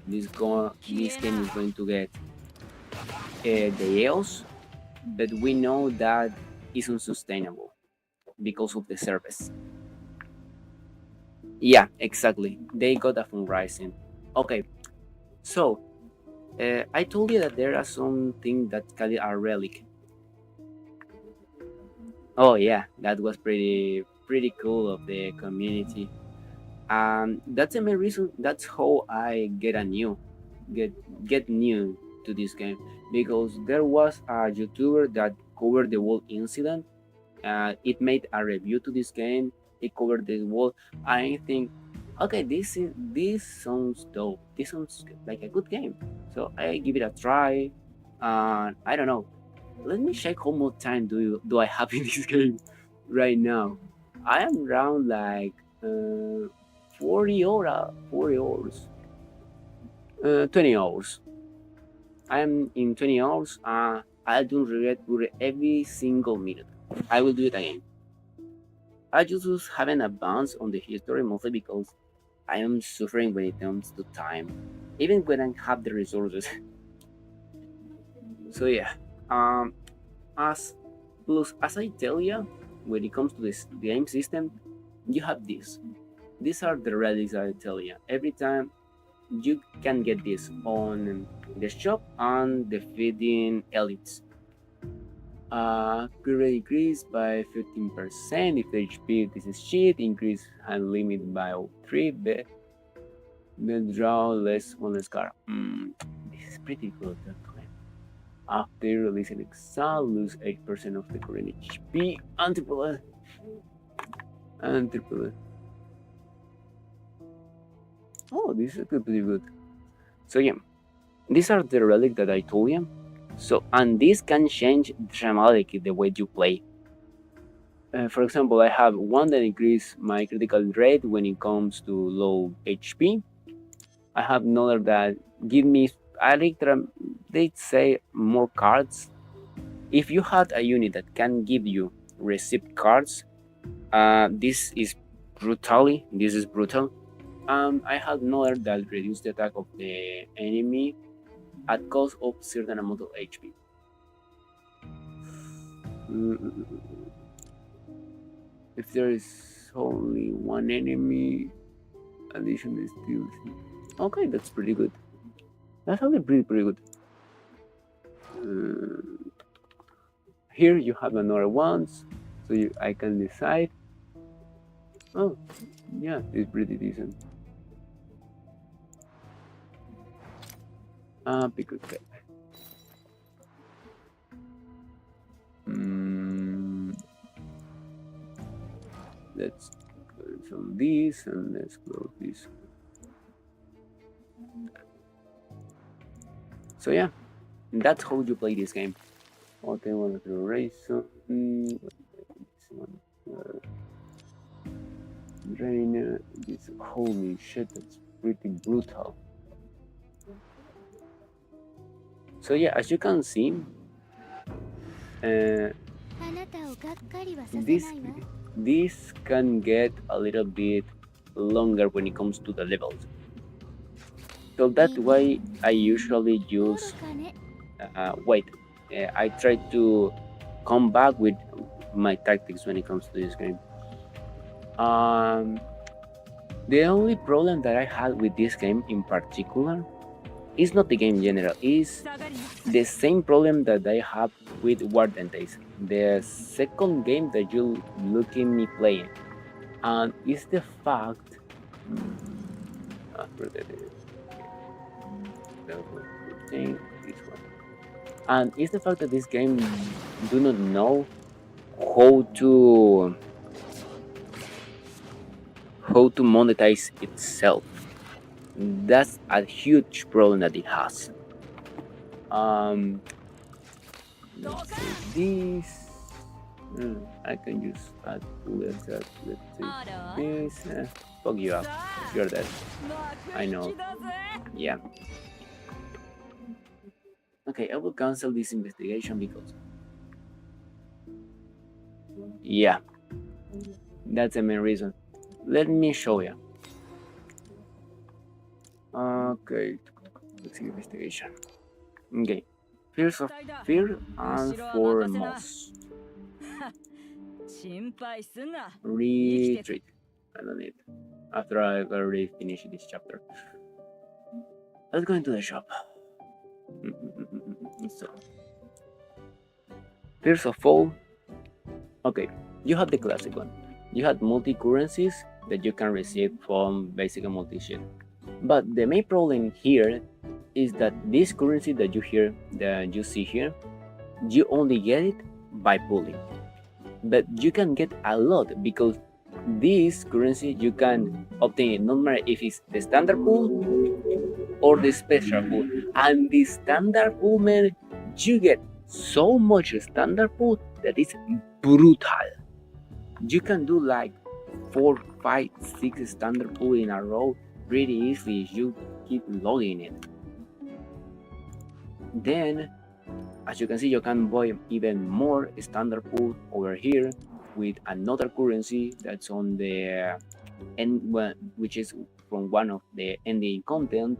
is going to get the EOS, but we know that it's unsustainable because of the service. Yeah, exactly. They got a fundraising. Okay, so I told you that there are some things that call it a relic. Oh yeah, that was pretty cool of the community. That's the main reason. That's how I get new to this game, because there was a YouTuber that covered the whole incident. It made a review to this game. It covered the whole. I think, okay, this sounds dope. This sounds like a good game. So I give it a try. I don't know. Let me check how much time do I have in this game right now. I am around like 40 hours, 20 hours. I am in 20 hours. I don't regret every single minute. I will do it again. I just haven't advanced on the history, mostly because I am suffering when it comes to time, even when I have the resources. So yeah, as I tell you, when it comes to this game system, you have this. These are the relics I tell you. Every time you can get this on the shop and defeating elites. Current increase by 15%. If the HP, this is shit. Increase and limit by 3. But draw less on the scar. This is pretty good. After releasing exile, lose 8% of the current HP and triple. Oh, this is pretty good. So yeah, these are the relics that I told you. So, and this can change dramatically the way you play. For example, I have one that increases my critical rate when it comes to low HP. I have another that give me, I think they say more cards. If you had a unit that can give you receipt cards, this is brutal. I had another that reduced the attack of the enemy at cost of certain amount of HP. If there is only one enemy, addition is still. Okay, that's pretty good. That's actually pretty good. Here you have another ones, so I can decide. Oh, yeah, it's pretty decent. Pick a cap. Let's cancel this and let's close this. So yeah, that's how you play this game. Okay, one of the race. Rainer, this holy shit, that's pretty brutal. So yeah, as you can see, this can get a little bit longer when it comes to the levels. So that's why I usually use I try to come back with my tactics when it comes to this game. The only problem that I had with this game in particular is not the game in general, is the same problem that I have with Warden Days, the second game that you look at me playing, and it's the fact and it's the fact that this game do not know how to monetize itself. That's a huge problem that it has. Let's say this. I can use add let's say this. Fuck you up. You're dead. I know. Yeah. Okay, I will cancel this investigation because. Yeah. That's the main reason. Let me show you. Okay, let's see investigation. Okay, fear and foremost. Retreat. I don't need. After I've already finished this chapter. Let's go into the shop. So, first of all, okay, you have the classic one. You have multi-currencies that you can receive from basic and multi-shit. But the main problem here is that this currency that you see here, you only get it by pulling. But you can get a lot because this currency you can obtain it no matter if it's the standard pool or the special pool. And the standard pool, man, you get so much standard pool that is brutal. You can do like 4, 5, 6 standard pool in a row pretty easily if you keep logging it. Then, as you can see, you can buy even more standard pool over here with another currency that's on the end, which is from one of the ending content.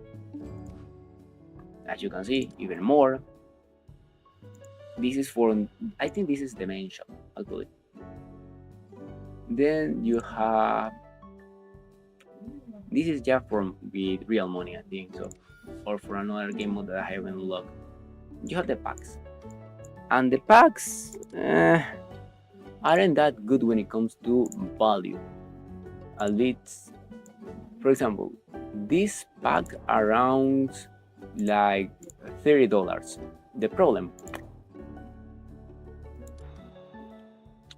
As you can see, even more. This is for, I think this is the main shop, actually. Then you have, this is just from with real money, I think so, or for another game mode that I haven't unlocked. You have the packs, and the packs aren't that good when it comes to value. At least, for example, this pack around like $30, the problem.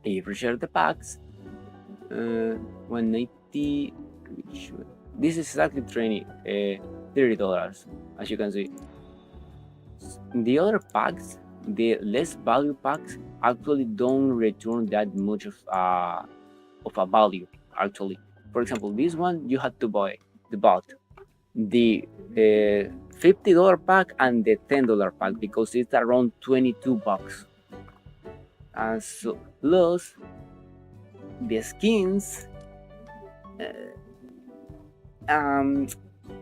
If you share the packs, 190. This is exactly $30, as you can see. The other packs, the less value packs, actually don't return that much of a value. Actually, for example, this one you had to buy the $50 pack and the $10 pack because it's around $22. And so plus the skins.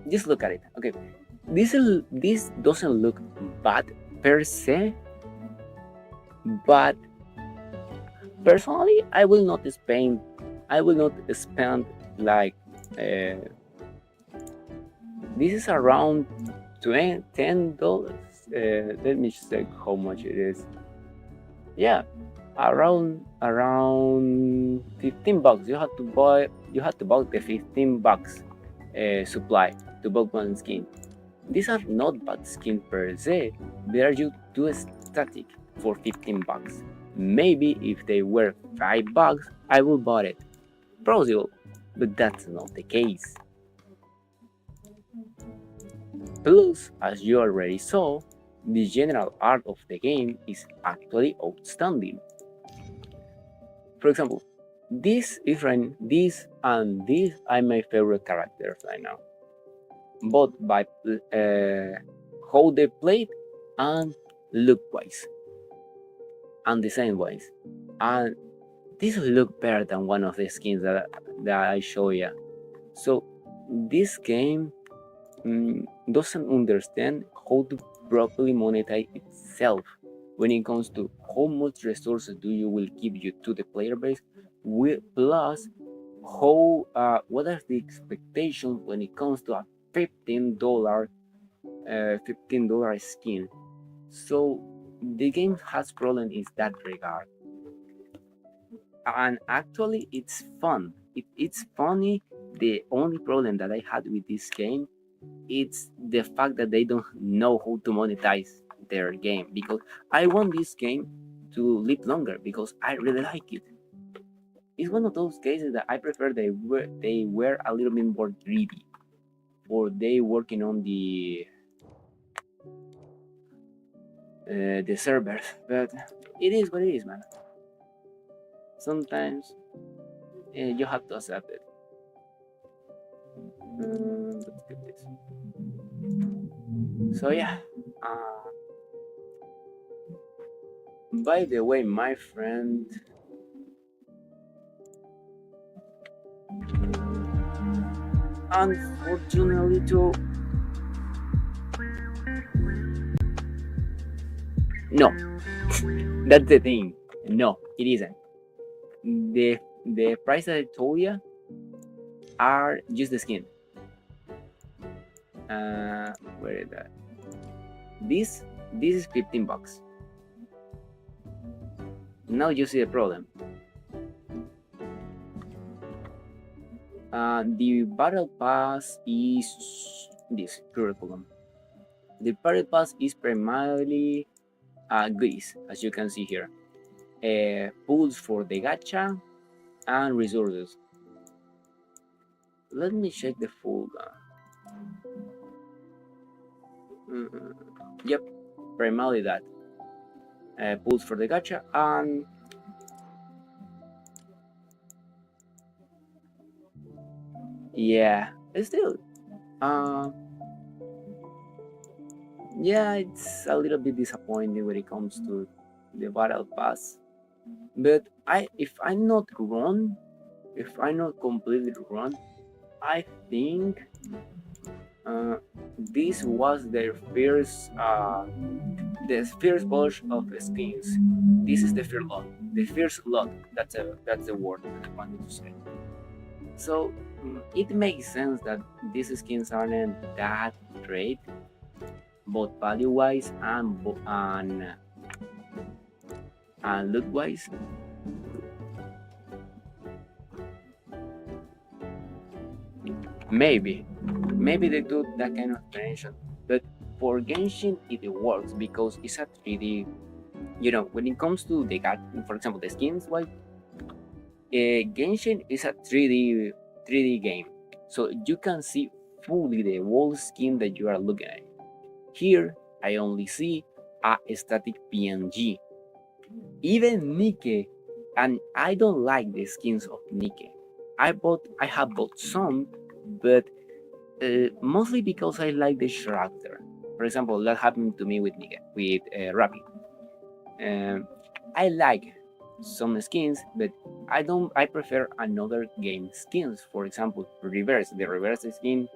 Just look at it. Okay, this doesn't look bad per se, but personally, I will not spend like this is around $10. Let me check how much it is. Yeah, around $15. You have to buy the $15 supply to buy one skin. These are not bad skins per se. They are just too static for $15. Maybe if they were $5, I would buy it. Possible, but that's not the case. Plus, as you already saw, the general art of the game is actually outstanding. For example, this and this are my favorite characters right now, both by how they played and look-wise, and design-wise. And this look better than one of the skins that I show you. So this game doesn't understand how to properly monetize itself when it comes to how much resources do you will give you to the player base, plus how what are the expectations when it comes to a $15 skin. So the game has problem in that regard, and actually it's fun. It's funny. The only problem that I had with this game, it's the fact that they don't know how to monetize their game, because I want this game to live longer because I really like it. It's one of those cases that I prefer they were a little bit more greedy, or they working on the servers, but it is what it is, man. Sometimes you have to accept it. Let's get this. So yeah. By the way, my friend, unfortunately too, no, that's the thing. No, it isn't. The price that I told you are just the skin. Where is that? This is $15. Now you see the problem. The battle pass is this curriculum. The battle pass is primarily goodies, as you can see here. Pools for the gacha and resources. Let me check the full. Yep, primarily that. Pools for the gacha and yeah, it's still yeah, it's a little bit disappointing when it comes to the battle pass. But if I'm not completely wrong, I think this was their first the first batch of skins. This is the first lot. The first lot. That's the word that I wanted to say. So it makes sense that these skins aren't that great, both value-wise and look-wise. Maybe they do that kind of explanation, but for Genshin it works because it's a 3D. You know, when it comes to the for example, the skins, like Genshin is a 3D game, so you can see fully the whole skin that you are looking at. Here, I only see a static PNG. Even Nike, and I don't like the skins of Nike. I have bought some, but mostly because I like the character. For example, that happened to me with Nike, with Rappi. I like some skins, but I don't. I prefer another game skins. For example, reverse. The reverse skin,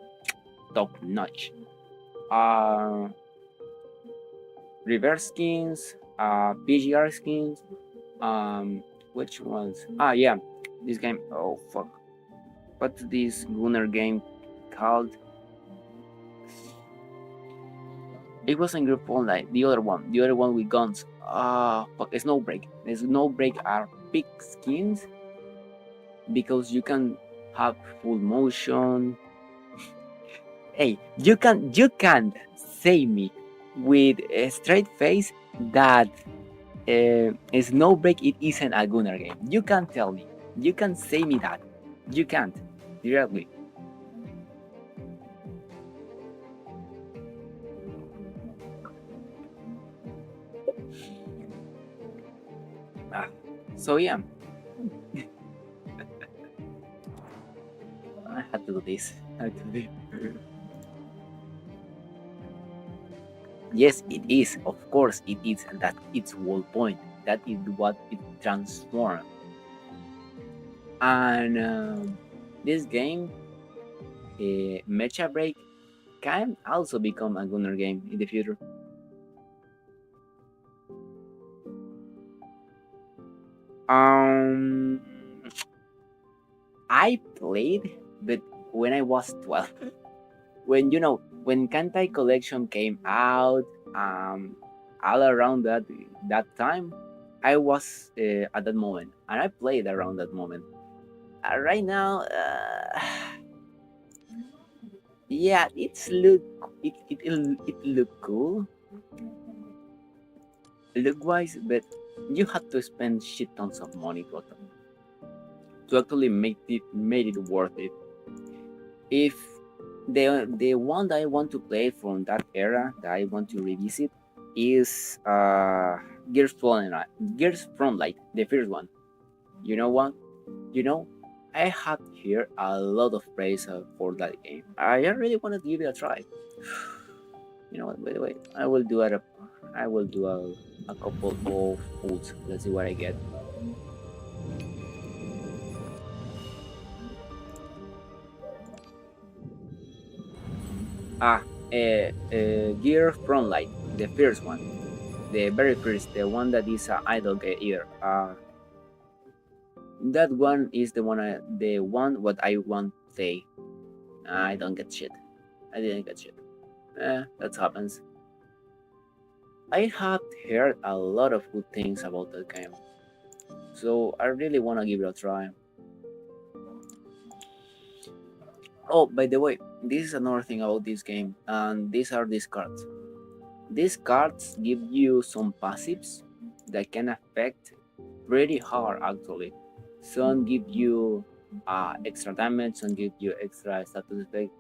top notch. Uh, Reverse skins, PGR skins. Which ones? Ah, yeah, this game. Oh fuck, what's this Gunner game called? It wasn't Group Online. The other one with guns. Ah, fuck, Snowbreak. Snowbreak are big skins because you can have full motion. Hey, you can't say me with a straight face that Snowbreak it isn't a Gunner game. You can't tell me. You can't say me that. You can't. Directly. So yeah. I had to do this. Yes, it is. Of course, it is. And that its whole point. That is what it transforms. And this game, Mecha Break, can also become a Gunner game in the future. I played, but when I was 12. When when Kantai Collection came out, all around that time, I was at that moment, and I played around that moment. Right now, yeah, it look cool, look wise, but you had to spend shit tons of money to actually make it worth it. If the one that I want to play from that era that I want to revisit is Gears from Light, the first one. You know what? I had heard a lot of praise for that game. I really want to give it a try. You know what? By the way, I will do a couple of pulls. Let's see what I get. Gear from Light, the first one, the very first, the one that is I don't get either. That one is the one what I want to say. I don't get shit. I didn't get shit. That happens. I have heard a lot of good things about that game, so I really want to give it a try. Oh, by the way, this is another thing about this game, and these are these cards. These cards give you some passives that can affect pretty hard actually. Some give you extra damage, some give you extra status effect.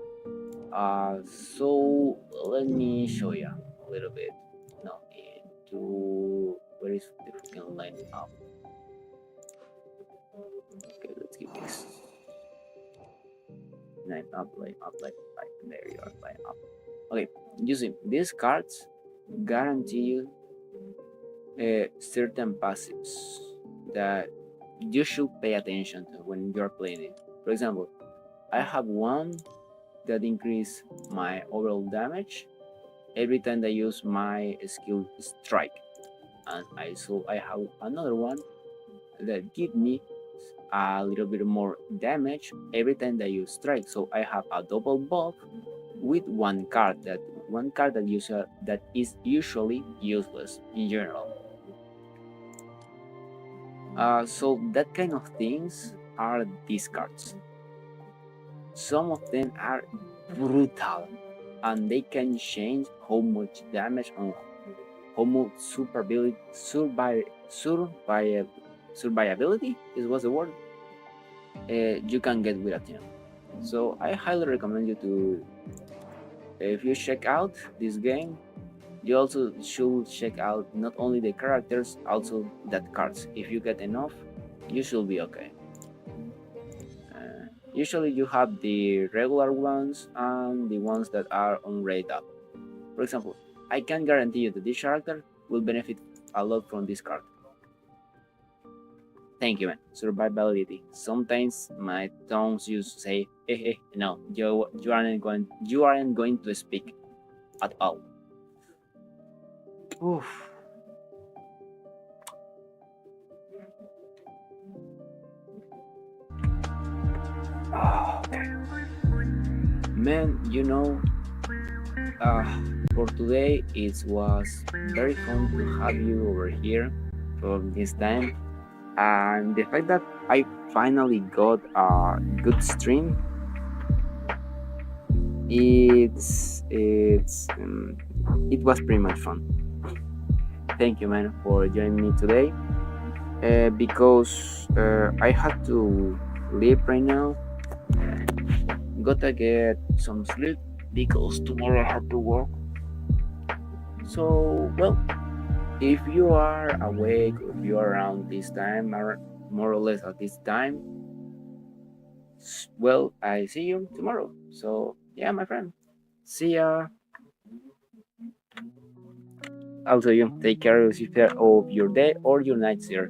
So let me show you a little bit. No, into where is the freaking line up? Okay, let's give this. Line up, there you are, line up. Okay, you see, these cards guarantee you certain passives that you should pay attention to when you're playing it. For example, I have one that increase my overall damage every time I use my skill strike, and I have another one that give me a little bit more damage every time that you strike. So I have a double buff with one card that is usually useless in general. So that kind of things are these cards. Some of them are brutal. and they can change how much damage and how much survivability is what's the word you can get with a team. So I highly recommend you to, if you check out this game, you also should check out not only the characters, also that cards. If you get enough, you should be okay. Usually you have the regular ones and the ones that are on rate up. For example, I can guarantee you that this character will benefit a lot from this card. Thank you, man. Survivability. Sometimes my tongues used to say, hey, no, you aren't going to speak at all. Oof. Oh, man, for today it was very fun to have you over here for this time, and the fact that I finally got a good stream, it was pretty much fun. Thank you, man, for joining me today. Because I had to leave right now. Gotta get some sleep because tomorrow I have to work. So, well, if you are awake, if you are around this time, or more or less at this time, well, I see you tomorrow. So, yeah, my friend. See ya. Also, you take care of your day or your night, sir.